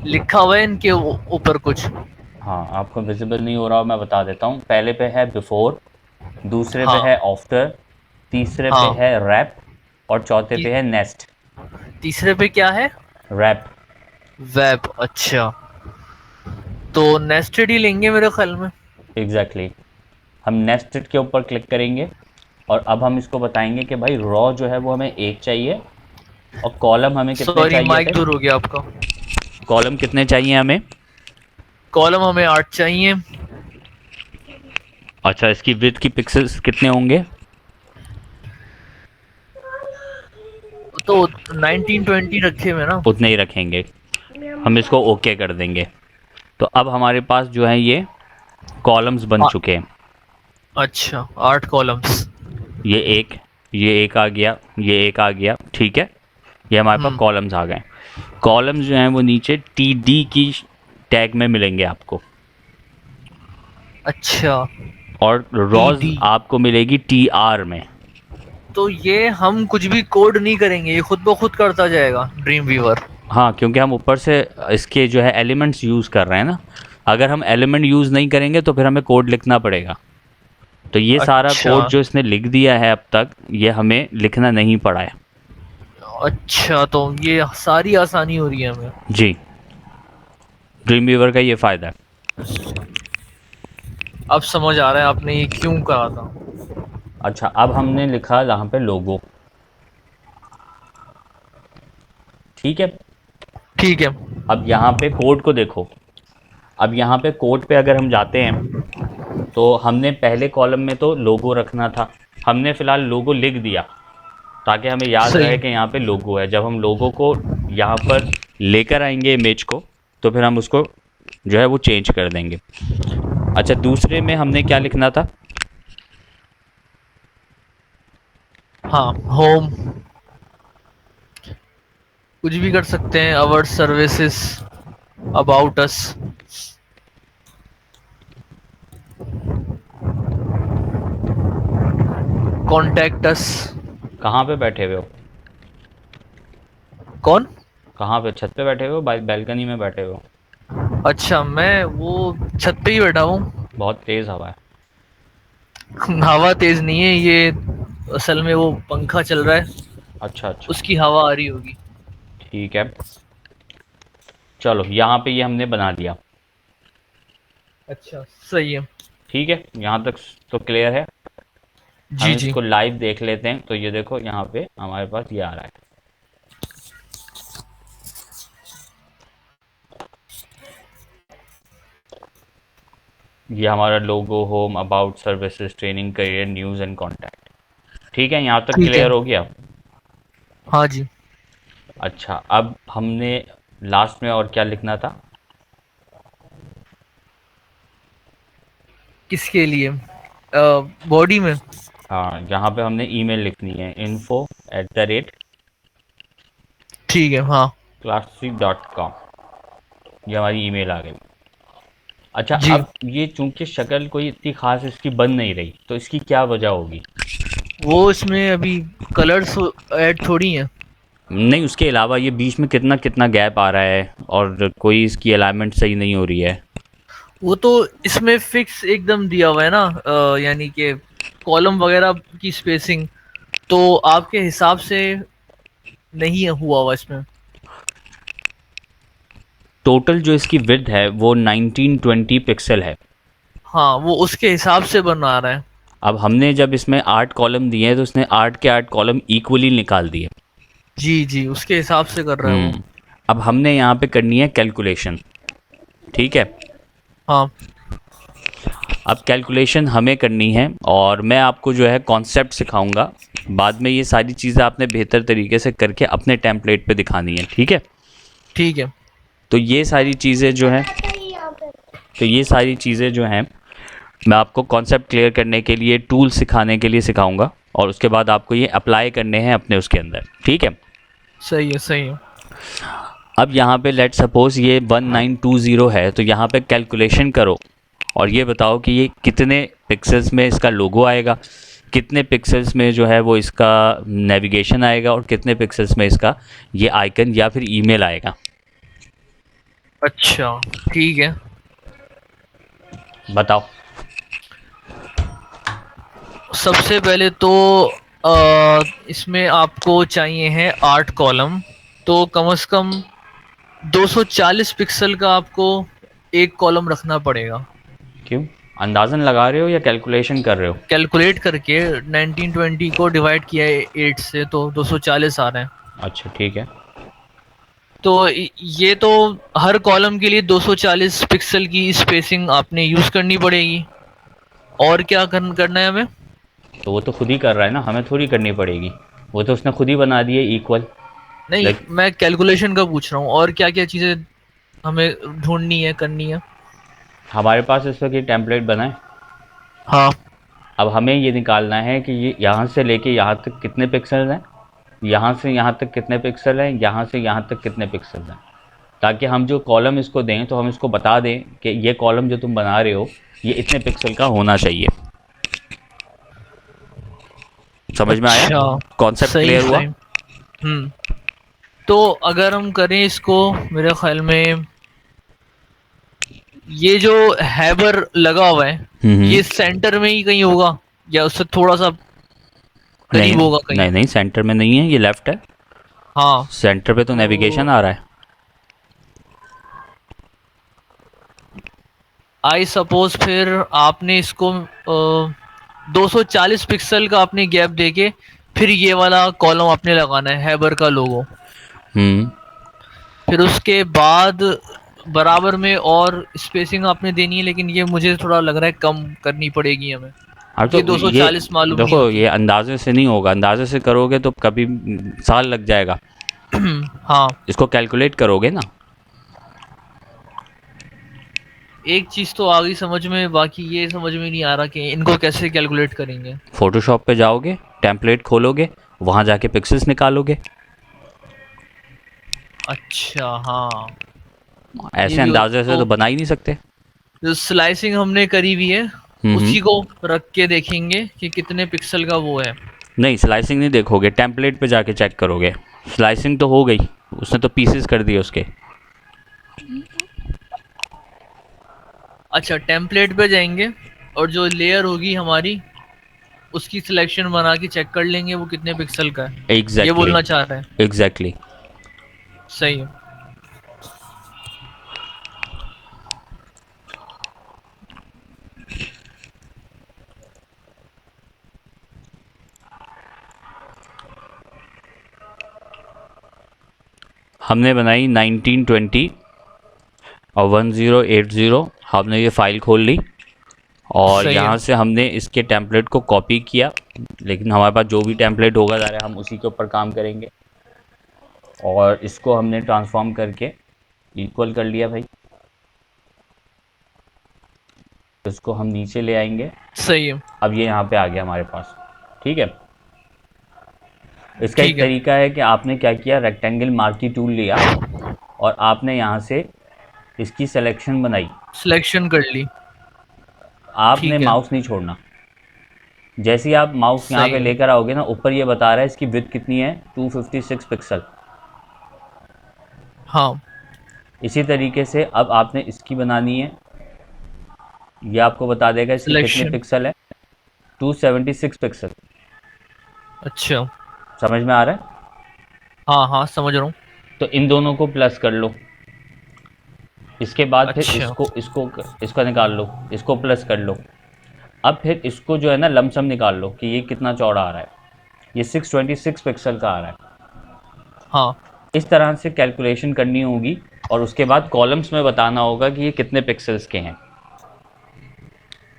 लिखा हुआ है इनके ऊपर कुछ? हाँ, आपको विजिबल नहीं हो रहा, मैं बता देता हूँ। पहले पे है बिफोर, दूसरे पे हाँ, है आफ्टर, तीसरे पे हाँ। है रैप और चौथे ती, पे है नेस्ट। तीसरे पे क्या है? रैप। वेब। अच्छा, तो नेस्टेड ही लेंगे मेरे ख्याल में। एग्जैक्टली, हम नेस्टेड के ऊपर क्लिक करेंगे और अब हम इसको बताएंगे कि भाई रॉ जो है वो हमें 1 चाहिए और कॉलम हमें कितने सॉरी, चाहिए माइक थे? दूर हो गया आपका। कॉलम कितने चाहिए हमें? कॉलम हमें 8 चाहिए। अच्छा, इसकी विड्थ की पिक्सेल्स कितने होंगे? तो 1920 रखे हुए ना। उतने ही रखेंगे। हम इसको ओके कर देंगे। तो अब हमारे पास जो है ये कॉलम्स बन आ, चुके हैं। अच्छा, 8 कॉलम्स। ये एक, ये एक आ गया, ये एक आ गया, ठीक है। ये हमारे पास हम्म। कॉलम्स आ गए। कॉलम्स जो हैं वो नीचे टी डी की टैग में मिलेंगे आपको, अच्छा। और रॉज टीडी। आपको मिलेगी टी आर में। तो ये हम कुछ भी कोड नहीं करेंगे, ये खुद ब खुद करता जाएगा ड्रीम वीवर? हाँ, क्योंकि हम ऊपर से इसके जो है एलिमेंट्स यूज़ कर रहे हैं ना। अगर हम एलिमेंट यूज़ नहीं करेंगे तो फिर हमें कोड लिखना पड़ेगा। तो ये सारा अच्छा। कोड जो इसने लिख दिया है अब तक, ये हमें लिखना नहीं पड़ा है। अच्छा, तो ये सारी आसानी हो रही है हमें। जी, ड्रीम वीवर का ये फ़ायदा है। अब समझ आ रहा है आपने ये क्यों कहा था। अच्छा, अब हमने लिखा यहाँ पे लोगो, ठीक है। ठीक है। अब यहाँ पे कोड को देखो। अब यहाँ पे कोड पे अगर हम जाते हैं तो हमने पहले कॉलम में तो लोगो रखना था, हमने फ़िलहाल लोगो लिख दिया ताकि हमें याद सही। रहे कि यहाँ पे लोगो है। जब हम लोगो को यहाँ पर लेकर आएंगे इमेज को, तो फिर हम उसको जो है वो चेंज कर देंगे। अच्छा, दूसरे में हमने क्या लिखना था? हाँ, होम। कुछ भी कर सकते हैं, our services, about us. Contact us. कहाँ पे बैठे हुए हो? कौन? कहाँ पे? छत पे बैठे हुए हो, बैल्कनी में बैठे हुए हो? अच्छा, मैं वो छत पे ही बैठा हूँ। बहुत तेज़ हवा है। हवा तेज नहीं है ये, असल में वो पंखा चल रहा है, अच्छा अच्छा, उसकी हवा आ रही होगी। ठीक है। चलो, यहाँ पे ये हमने बना दिया, अच्छा, सही है। ठीक है। यहाँ तक तो क्लियर है। हम जी, जी। इसको लाइव देख लेते हैं। तो ये देखो यहाँ पे हमारे पास ये आ रहा है। ये हमारा logo, home, about, services, training, career, news and contact. ठीक है, यहाँ तक ठीक है। क्लियर हो गया। हाँ जी। अच्छा, अब हमने लास्ट में और क्या लिखना था? किसके लिए? बॉडी में? हाँ, यहाँ पे हमने ईमेल लिखनी है, ठीक है, हाँ। info@classy.com। ये हमारी ईमेल आ गई। अच्छा, जी, अब ये चूंकि शक्ल कोई इतनी खास इसकी बन नहीं रही, तो इसकी क्या वजह होगी? वो इसमें अभी कलर्स ऐड थोड़ी हैं। नहीं, उसके अलावा ये बीच में कितना कितना गैप आ रहा है और कोई इसकी अलाइनमेंट सही नहीं हो रही है। वो तो इसमें फिक्स एकदम दिया हुआ है ना, यानी कि कॉलम वगैरह की स्पेसिंग तो आपके हिसाब से नहीं हुआ हुआ इसमें। टोटल जो इसकी विड्थ है वो 1920 पिक्सल है। हाँ, वो उसके हिसाब से बना रहा है। अब हमने जब इसमें 8 कॉलम दिए हैं तो उसने 8 के 8 कॉलम इक्वली निकाल दिए। जी जी, उसके हिसाब से कर रहा है वो। अब हमने यहाँ पे करनी है कैलकुलेशन। ठीक है, हाँ। अब कैलकुलेशन हमें करनी है और मैं आपको जो है कॉन्सेप्ट सिखाऊंगा। बाद में ये सारी चीज़ें आपने बेहतर तरीके से करके अपने टेम्पलेट पे दिखानी है। ठीक है, ठीक है। तो ये सारी चीज़ें जो हैं यहाँ पे तो ये सारी चीज़ें जो हैं मैं आपको कॉन्सेप्ट क्लियर करने के लिए, टूल सिखाने के लिए सिखाऊंगा और उसके बाद आपको ये अप्लाई करने हैं अपने उसके अंदर। ठीक है, सही है, सही है। अब यहाँ पे लेट सपोज ये 1920 है, तो यहाँ पे कैलकुलेशन करो और ये बताओ कि ये कितने पिक्सेल्स में इसका लोगो आएगा, कितने पिक्सेल्स में जो है वो इसका नेविगेशन आएगा और कितने पिक्सेल्स में इसका ये आइकन या फिर ईमेल आएगा। अच्छा, ठीक है। बताओ। सबसे पहले तो इसमें आपको चाहिए है 8 कॉलम, तो कम से कम 240 पिक्सल का आपको एक कॉलम रखना पड़ेगा। क्यों, अंदाज़न लगा रहे हो या कैलकुलेशन कर रहे हो? कैलकुलेट करके 1920 को डिवाइड किया है 8 से तो 240 आ रहे हैं। अच्छा, ठीक है। तो ये तो हर कॉलम के लिए 240 पिक्सल की स्पेसिंग आपने यूज़ करनी पड़ेगी। और क्या करना है हमें? तो वो तो खुद ही कर रहा है ना, हमें थोड़ी करनी पड़ेगी। वो तो उसने खुद ही बना दिए इक्वल। नहीं, लाइक मैं कैलकुलेशन का पूछ रहा हूँ, और क्या क्या चीज़ें हमें ढूंढनी है, करनी है। हमारे पास इस वक्त ये टेम्पलेट बना है। हाँ। अब हमें ये निकालना है कि ये यहाँ से लेके यहाँ तक कितने पिक्सल हैं, यहाँ से यहाँ तक कितने पिक्सल हैं, यहाँ से यहाँ तक कितने पिक्सल हैं, ताकि हम जो कॉलम इसको दें तो हम इसको बता दें कि ये कॉलम जो तुम बना रहे हो ये इतने पिक्सल का होना चाहिए। समझ में आया? अच्छा, कॉन्सेप्ट सही क्लियर हुआ? सही। तो अगर हम करें इसको, मेरे ख्याल में ये जो हैबर लगा हुआ है ये सेंटर में ही कहीं होगा या उससे थोड़ा सा नहीं करीब होगा कहीं? नहीं नहीं, सेंटर में नहीं है, ये लेफ्ट है। हाँ। सेंटर पे तो नेविगेशन आ रहा है। आई सपोज फिर आपने इसको 240 पिक्सल का आपने गैप देके फिर ये वाला कॉलम आपने लगाना है, हैबर का लोगो। हम्म फिर उसके बाद बराबर में और स्पेसिंग आपने देनी है, लेकिन ये मुझे थोड़ा लग रहा है कम करनी पड़ेगी हमें। अब तो ये ये 240 मालूम नहीं देखो, होती। ये अंदाजे से नहीं होगा, अंदाजे से करोगे तो कभी साल लग जाएगा। हाँ। इसको कैलकुलेट करोगे ना। एक चीज तो आ गई समझ में, बाकी ये समझ में नहीं आ रहा कि इनको कैसे कैलकुलेट करेंगे। फोटोशॉप पे जाओगे, टेम्पलेट खोलोगे, वहाँ जाके पिक्सेल्स निकालोगे। अच्छा, हाँ। ये ऐसे भी अंदाजे से तो तो बना ही नहीं सकते। जो स्लाइसिंग हमने करी हुई है उसी को रख के देखेंगे कि कितने पिक्सल का वो है। नहीं, स्लाइसिंग नहीं देखोगे, टेम्पलेट पे जाके चेक करोगे। स्लाइसिंग तो हो गई, उसने तो पीसेस कर दिए उसके। अच्छा, टेम्पलेट पे जाएंगे और जो लेयर होगी हमारी उसकी सिलेक्शन बना के चेक कर लेंगे वो कितने पिक्सल का है। ये एग्जैक्टली, बोलना चाह रहे हैं? एग्जैक्टली। सही है। हमने बनाई 1920 और 1080। हमने ये फाइल खोल ली। और सही है। यहाँ से हमने इसके टेम्पलेट को कॉपी किया, लेकिन हमारे पास जो भी टेम्पलेट होगा ज़रा हम उसी के ऊपर काम करेंगे। और इसको हमने ट्रांसफॉर्म करके इक्वल कर लिया भाई, इसको हम नीचे ले आएंगे। सही है। अब ये यहाँ पे आ गया हमारे पास, ठीक है। इसका एक ठीक है। तरीका है कि आपने क्या किया, रेक्टेंगल मार्की टूल लिया और आपने यहाँ से इसकी सिलेक्शन बनाई। सिलेक्शन कर ली। आपने ठीक है। माउस नहीं छोड़ना। जैसे ही आप माउस यहाँ सही पे है। लेकर आओगे ना, ऊपर ये बता रहा है इसकी विड्थ कितनी है, 256 पिक्सल। हाँ। इसी तरीके से अब आपने इसकी बनानी है, ये आपको बता देगा इसकी कितने सिलेक्शन। पिक्सल है, 276 पिक्सल। अच्छा। समझ में आ रहा है? हाँ हाँ समझ रहा हूँ। तो इन दोनों को प्लस कर लो। इसके बाद फिर अच्छा। इसको निकाल लो, इसको प्लस कर लो। अब फिर इसको जो है ना लमसम निकाल लो कि ये कितना चौड़ा आ रहा है। ये 626 पिक्सल का आ रहा है। हाँ। इस तरह से कैलकुलेशन करनी होगी और उसके बाद कॉलम्स में बताना होगा कि ये कितने पिक्सल्स के हैं,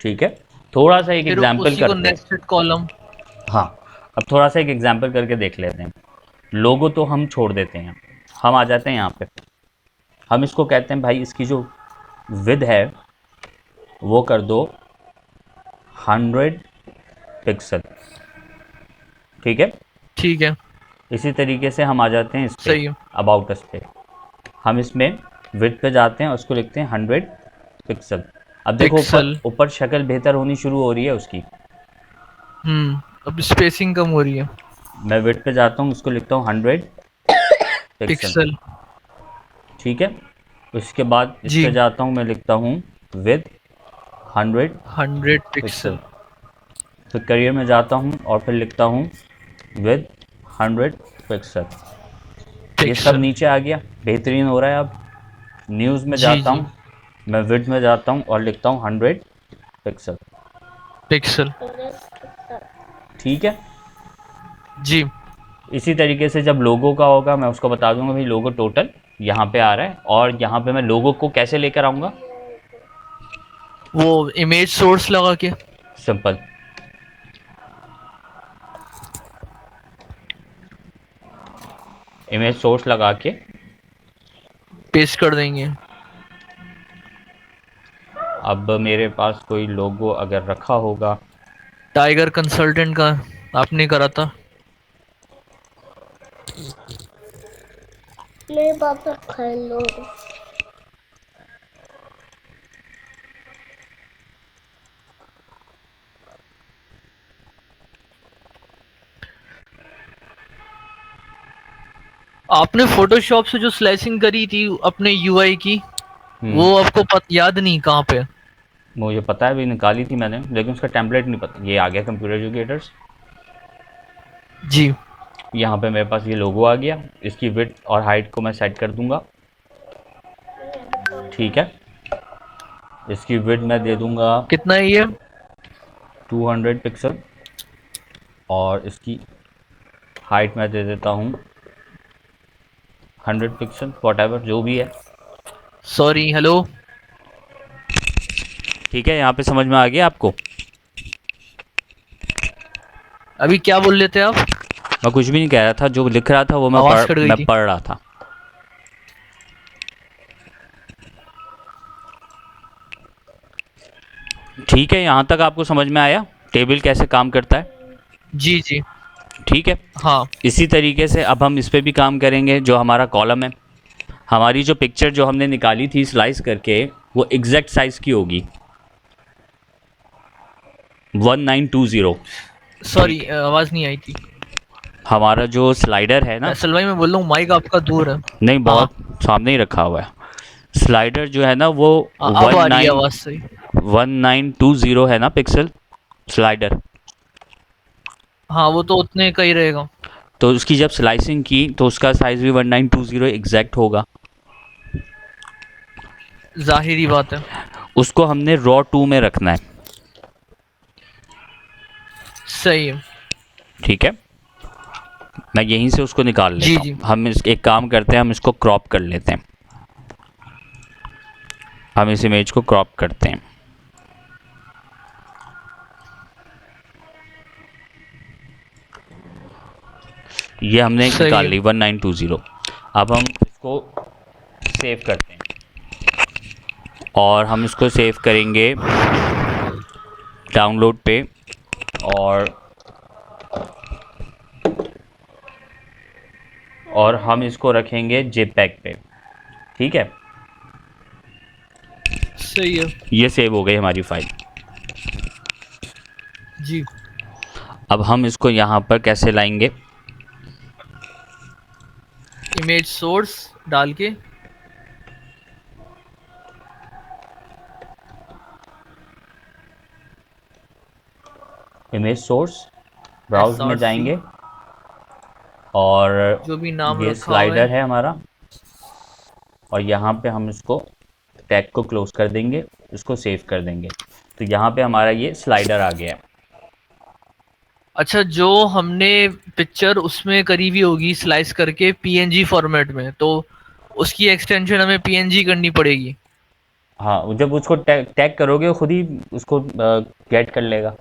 ठीक है। थोड़ा सा एक फिर एग्जाम्पल उसी को करते हैं। Nested column. हाँ, अब थोड़ा सा एक एग्जाम्पल करके देख लेते हैं। लोगो तो हम छोड़ देते हैं, हम आ जाते हैं यहाँ पे। हम इसको कहते हैं भाई इसकी जो विड्थ है वो कर दो 100 पिक्सल, ठीक है। ठीक है। इसी तरीके से हम आ जाते हैं इस पे, सही है। अबाउट अस पे। हम इसमें विड्थ पे जाते हैं और उसको लिखते हैं 100 पिक्सल। अब देखो पिक्सल। ऊपर शक्ल बेहतर होनी शुरू हो रही है उसकी। अब स्पेसिंग कम हो रही है। मैं विड्थ पे जाता हूँ, उसको लिखता हूँ 100 पिक्सल, पिक्सल। ठीक है। उसके बाद इस जी। पे जाता हूँ, मैं लिखता हूँ विद 100 100 पिक्सल। पिक्सल। फिर करियर में जाता हूँ और फिर लिखता हूँ विद 100 पिक्सल। ये सब नीचे आ गया, बेहतरीन हो रहा है। अब न्यूज़ में जी, जाता जी। हूँ, मैं विड में जाता हूँ और लिखता हूँ 100 पिक्सल, पिक्सल। ठीक है। जी। इसी तरीके से जब लोगो का होगा मैं उसको बता दूंगा भाई लोगो टोटल यहाँ पे आ रहा है, और यहाँ पे मैं लोगो को कैसे लेकर आऊँगा, वो इमेज सोर्स लगा के। सिंपल। इमेज सोर्स लगा के पेस्ट कर देंगे। अब मेरे पास कोई लोगो अगर रखा होगा, टाइगर कंसल्टेंट का आपने करा था। मेरे पापा खा लो। आपने फोटोशॉप से जो स्लाइसिंग करी थी अपने यूआई की, वो आपको याद नहीं कहाँ पे? मुझे पता है, भी निकाली थी मैंने, लेकिन उसका टेम्पलेट नहीं पता। ये आ गया कंप्यूटर एजुकेटर्स। जी। यहाँ पे मेरे पास ये लोगो आ गया, इसकी विड्थ और हाइट को मैं सेट कर दूंगा, ठीक है। इसकी विड्थ मैं दे दूंगा कितना है ये? 200 पिक्सल और इसकी हाइट मैं दे देता हूँ 100 पिक्सल, वॉट जो भी है। Sorry, hello. ठीक है, यहाँ पे समझ में आ गया आपको? अभी क्या बोल रहे थे आप? मैं कुछ भी नहीं कह रहा था, जो लिख रहा था वो आवाज कट गई थी। पढ़ रहा था। ठीक है, यहाँ तक आपको समझ में आया टेबल कैसे काम करता है? जी जी। ठीक है। हाँ। इसी तरीके से अब हम इस पे भी काम करेंगे। जो हमारा कॉलम है, हमारी जो पिक्चर जो हमने निकाली थी स्लाइस करके, वो एग्जैक्ट साइज की होगी 1920। सॉरी, आवाज नहीं आई थी। हमारा जो स्लाइडर है ना, असल भाई मैं बोल रहा हूँ माइक आपका दूर है। नहीं बहुत सामने ही रखा हुआ है। स्लाइडर जो है ना वो अब आ रही है आवाज सही। 1920 है ना पिक्सल स्लाइडर। हाँ, वो तो उतने का ही रहेगा। तो उसकी जब स्लाइसिंग की तो उसका साइज भी 1920 एग्जैक्ट होगा। जाहिर ही बात है। उसको हमने रॉ 2 में रखना है, सही है। ठीक है। मैं यहीं से उसको निकाल लेता हूँ। हम एक काम करते हैं, हम इसको क्रॉप कर लेते हैं। हम इस इमेज को क्रॉप करते हैं। ये हमने सही निकाल है। ली 1920। अब हम इसको सेव करते हैं और हम इसको सेव करेंगे डाउनलोड पे और हम इसको रखेंगे जेपैग पे। ठीक है, सही है ये सेव हो गई हमारी फाइल। जी। अब हम इसको यहाँ पर कैसे लाएंगे? इमेज सोर्स डाल के इमेज सोर्स ब्राउज में SRC जाएंगे और जो भी नाम ये रखा हुआ स्लाइडर है। है हमारा, और यहाँ पे हम इसको टैग को क्लोज कर देंगे, इसको सेव कर देंगे। तो यहाँ पे हमारा ये स्लाइडर आ गया है। अच्छा, जो हमने पिक्चर उसमें करी हुई होगी स्लाइस करके PNG फॉर्मेट में, तो उसकी एक्सटेंशन हमें PNG करनी पड़ेगी। हाँ, जब उसको टैग टैग करोगे वो खुद ही उसको गेट कर लेगा।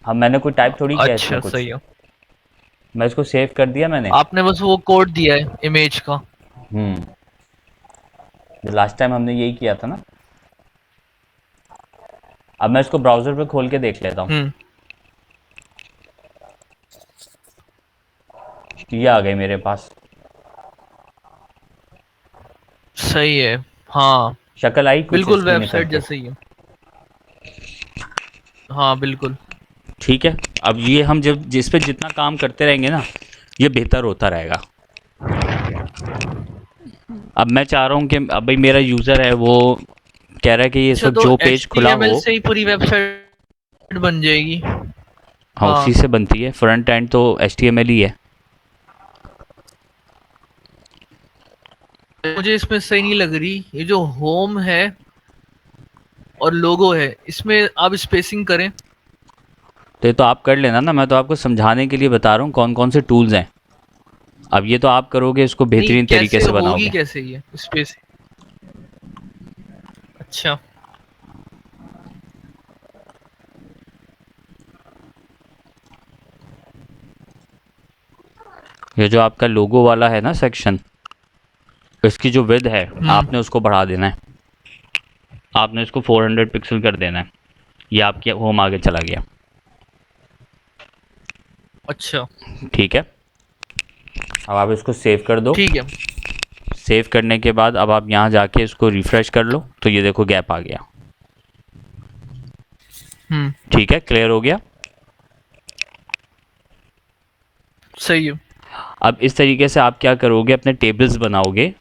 अब मैंने कोई टाइप थोड़ी किया इसमें अच्छा, कुछ, सही है। मैं इसको सेव कर दिया मैंने। आपने बस वो कोड दिया है इमेज का। लास्ट टाइम हमने यही किया था ना। अब मैं इसको ब्राउज़र पे खोल के देख लेता हूँ। हम्म। ये आ गए मेरे पास। सही है। हाँ, शक्ल आई कुछ बिल्कुल इसकी निकल वेबसाइट के। जैसे ही है। हाँ बिल्कुल। ठीक है, अब ये हम जब जिस पे जितना काम करते रहेंगे ना, ये बेहतर होता रहेगा। अब मैं चाह रहा हूँ कि अब भाई मेरा यूज़र है, वो कह रहा है कि ये अच्छा, सब तो जो पेज खुला HTML हो। से ही पूरी वेबसाइट बन जाएगी? हाँ, उसी हाँ। से बनती है। फ्रंट एंड तो HTML ही है। मुझे इसमें सही नहीं लग रही, ये जो होम है और लोगो है, इसमें आप स्पेसिंग करें। तो ये तो आप कर लेना ना, मैं तो आपको समझाने के लिए बता रहा हूँ कौन कौन से टूल्स हैं। अब ये तो आप करोगे, इसको नहीं, बेहतरीन तरीके कैसे से होगी, बनाओगे। कैसे ये स्पेसिंग? अच्छा। ये जो आपका लोगो वाला है ना सेक्शन, इसकी जो विड्थ है आपने उसको बढ़ा देना है। आपने इसको 400 पिक्सल कर देना है। ये आपके होम आगे चला गया। अच्छा, ठीक है, अब आप इसको सेव कर दो। ठीक है। सेव करने के बाद अब आप यहाँ जाके इसको रिफ्रेश कर लो, तो ये देखो गैप आ गया। ठीक है, क्लियर हो गया। सही है। अब इस तरीके से आप क्या करोगे, अपने टेबल्स बनाओगे,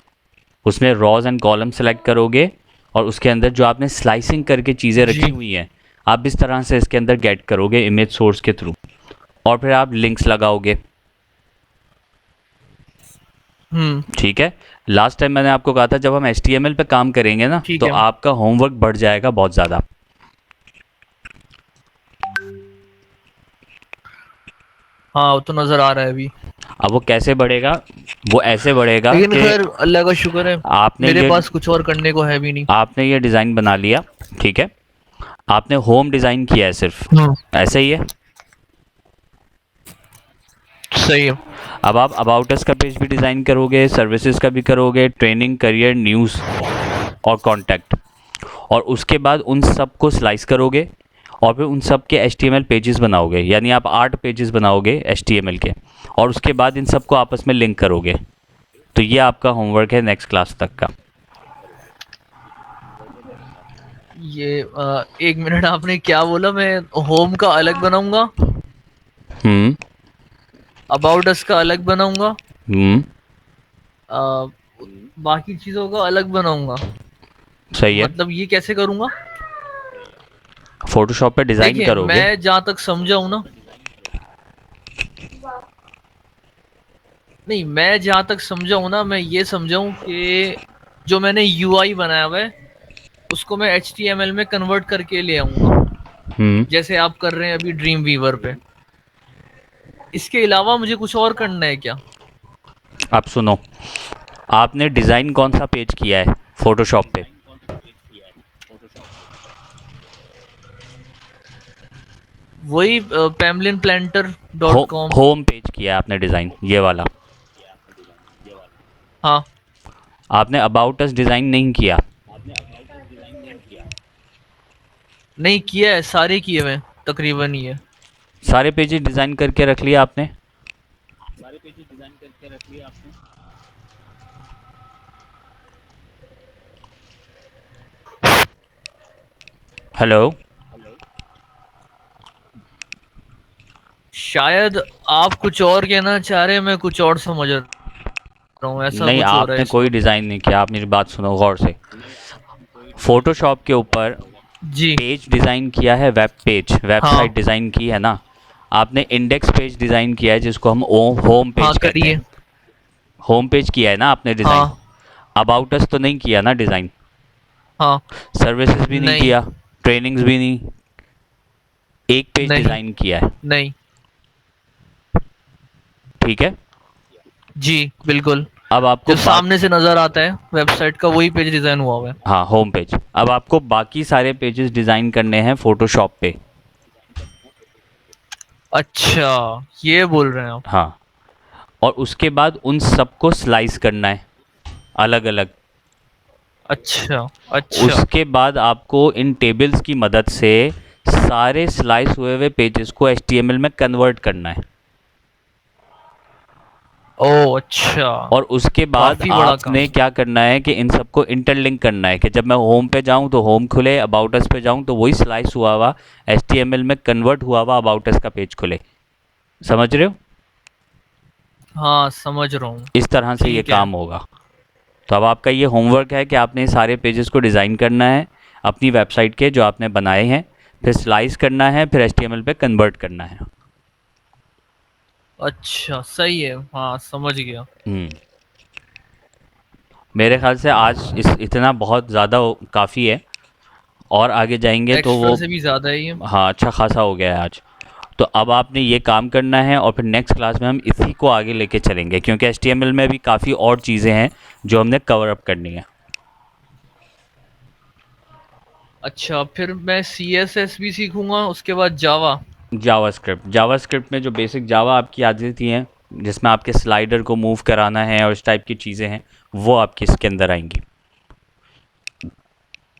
उसमें रॉज एंड कॉलम सेलेक्ट करोगे और उसके अंदर जो आपने स्लाइसिंग करके चीज़ें रखी जी। हुई हैं आप इस तरह से इसके अंदर गेट करोगे इमेज सोर्स के थ्रू, और फिर आप लिंक्स लगाओगे। ठीक है, लास्ट टाइम मैंने आपको कहा था जब हम HTML पे काम करेंगे ना, ठीक तो है। आपका होमवर्क बढ़ जाएगा बहुत ज़्यादा। हाँ, वो तो नजर आ रहा है अभी। अब वो कैसे बढ़ेगा? वो ऐसे बढ़ेगा लेकिन कि खैर अल्लाह का शुक्र है, आपने मेरे ये पास कुछ और करने को है भी नहीं। आपने ये डिज़ाइन बना लिया। ठीक है, आपने होम डिज़ाइन किया है सिर्फ, ऐसे ही है। सही है। अब आप अबाउट अस का पेज भी डिज़ाइन करोगे, सर्विसेज का भी करोगे, ट्रेनिंग, करियर, न्यूज़ और कॉन्टैक्ट, और उसके बाद उन सब को स्लाइस करोगे और फिर उन सब के HTML पेजेस बनाओगे, यानी आप 8 पेजेस बनाओगे HTML के, और उसके बाद इन सब को आपस में लिंक करोगे। तो ये आपका होमवर्क है नेक्स्ट क्लास तक का। ये एक मिनट, आपने क्या बोला? मैं होम का अलग बनाऊंगा, हम्म अबाउट अस का अलग बनाऊंगा, हम्म बाकी चीजों का अलग बनाऊंगा। सही है, मतलब ये कैसे करूंगा? फोटोशॉप पे डिज़ाइन देखिए, करोगे। मैं जहां तक समझा हूं ना, नहीं, मैं जहां तक समझा हूं ना, मैं ये समझा हूं कि जो मैंने UI बनाया हुआ है उसको मैं HTML में कन्वर्ट करके ले आऊंगा, हम्म जैसे आप कर रहे हैं अभी ड्रीम वीवर पे। इसके अलावा मुझे कुछ और करना है क्या? अब सुनो, आपने डिज़ाइन कौन सा पेज किया है फोटोशॉप पे? वही Pamlin planter dot com. Home page किया है आपने डिज़ाइन, ये वाला। हाँ आपने अबाउट अस डिज़ाइन नहीं किया। नहीं किया है, सारे किए हुए हैं तकरीबन ही है। सारे पेजेस डिज़ाइन करके रख लिया आपने? हेलो। शायद आप कुछ और कहना चाह रहे हैं, मैं कुछ और समझ रहा हूँ, ऐसा नहीं, कुछ हो रहा है आपने कोई इसमें। डिज़ाइन नहीं किया। आप मेरी बात सुनो गौर से। फोटोशॉप के ऊपर जी पेज डिज़ाइन किया है, वेब पेज, वेबसाइट हाँ डिज़ाइन की है ना। आपने इंडेक्स पेज डिज़ाइन किया है जिसको हम होम हाँ पेज कहते करिए। हैं। होम पेज किया है ना आपने डिज़ाइन। हाँ अबाउट अस तो नहीं किया ना डिज़ाइन। हाँ सर्विसेज भी नहीं नहीं किया, ट्रेनिंग्स भी नहीं, एक पेज नहीं डिज़ाइन किया है। नहीं। ठीक है। जी बिल्कुल। अब आपको जो सामने से नजर आता है वेबसाइट का वही पेज डिजाइन हुआ हुआ है। हाँ, होम पेज। अब आपको बाकी सारे पेजेस डिज़ाइन करने हैं फोटोशॉप पे। अच्छा ये बोल रहे हैं आप। हाँ, और उसके बाद उन सबको स्लाइस करना है अलग अलग। अच्छा अच्छा उसके बाद आपको इन टेबल्स की मदद से सारे स्लाइस हुए हुए पेजेस को एचटीएमएल में कन्वर्ट करना है। ओ अच्छा। और उसके बाद काफी बड़ा काम। आपने क्या करना है कि इन सबको इंटरलिंक करना है कि जब मैं होम पे जाऊं तो होम खुले, अबाउट अस पे जाऊं तो वही स्लाइस हुआ हुआ एचटीएमएल में कन्वर्ट हुआ हुआ अबाउट अस का पेज खुले। समझ रहे हो? हाँ समझ रहा हूँ। इस तरह से ये ठीक है। काम होगा। तो अब आपका ये होमवर्क है कि आपने सारे पेजेस को डिज़ाइन करना है अपनी वेबसाइट के जो आपने बनाए हैं, फिर स्लाइस करना है, फिर एचटीएमएल पे कन्वर्ट करना है। अच्छा सही है, हाँ समझ गया। हम्म। मेरे ख्याल से आज इस इतना बहुत ज़्यादा काफ़ी है, और आगे जाएंगे तो एक्स्ट्रा वो, से भी ज्यादा है ये। हाँ, अच्छा खासा हो गया है आज। तो अब आपने ये काम करना है और फिर नेक्स्ट क्लास में हम इसी को आगे लेके चलेंगे, क्योंकि एचटीएमएल में भी काफ़ी और चीज़ें हैं जो हमने कवर अप करनी है। अच्छा फिर मैं CSS भी सीखूंगा उसके बाद जावा। जावास्क्रिप्ट में जो बेसिक जावा आपकी आ जाती हैं, जिसमें आपके स्लाइडर को मूव कराना है और इस टाइप की चीज़ें हैं, वो आपकी इसके अंदर आएंगी।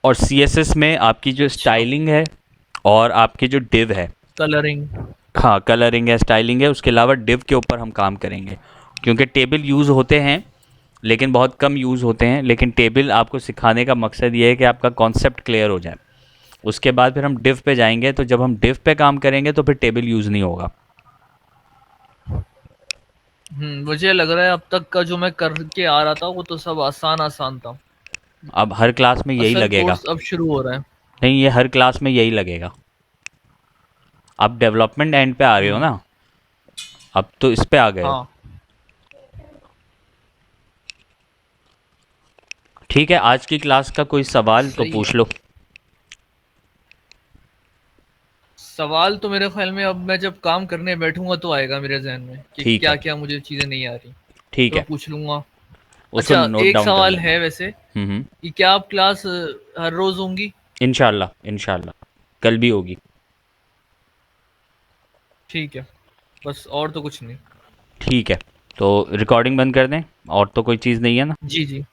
और सीएसएस में आपकी जो अच्छा स्टाइलिंग है और आपके जो डिव है, कलरिंग। हाँ, कलरिंग है, स्टाइलिंग है, उसके अलावा डिव के ऊपर हम काम करेंगे। क्योंकि टेबल यूज़ होते हैं लेकिन बहुत कम यूज़ होते हैं, लेकिन टेबल आपको सिखाने का मकसद ये है कि आपका कॉन्सेप्ट क्लियर हो जाए। उसके बाद फिर हम डिव पे जाएंगे, तो जब हम डिव पे काम करेंगे तो फिर टेबल यूज़ नहीं होगा। मुझे लग रहा है अब तक का जो मैं करके आ रहा था वो तो सब आसान आसान था। अब हर क्लास में यही असल लगेगा। कोर्स अब शुरू हो रहा है। नहीं, ये हर क्लास में यही लगेगा। आप डेवलपमेंट एंड पे आ रहे हो हम्म ना, अब तो इस पे आ गए हो। हाँ ठीक है, आज की क्लास का कोई सवाल तो सही है। पूछ लो। सवाल तो मेरे ख्याल में अब मैं जब काम करने बैठूंगा तो आएगा मेरे जहन में कि ठीक क्या है। क्या मुझे चीजें नहीं आ रही, ठीक तो मैं है, पूछ लूंगा। उसको अच्छा नोट एक डाउन कर सवाल लेना। है वैसे हम्म। कि क्या आप क्लास हर रोज होंगी? इंशाल्लाह, इंशाल्लाह कल भी होगी। ठीक है, बस और तो कुछ नहीं। ठीक है, तो रिकॉर्डिंग बंद कर दें, और तो कोई चीज़ नहीं है ना? जी जी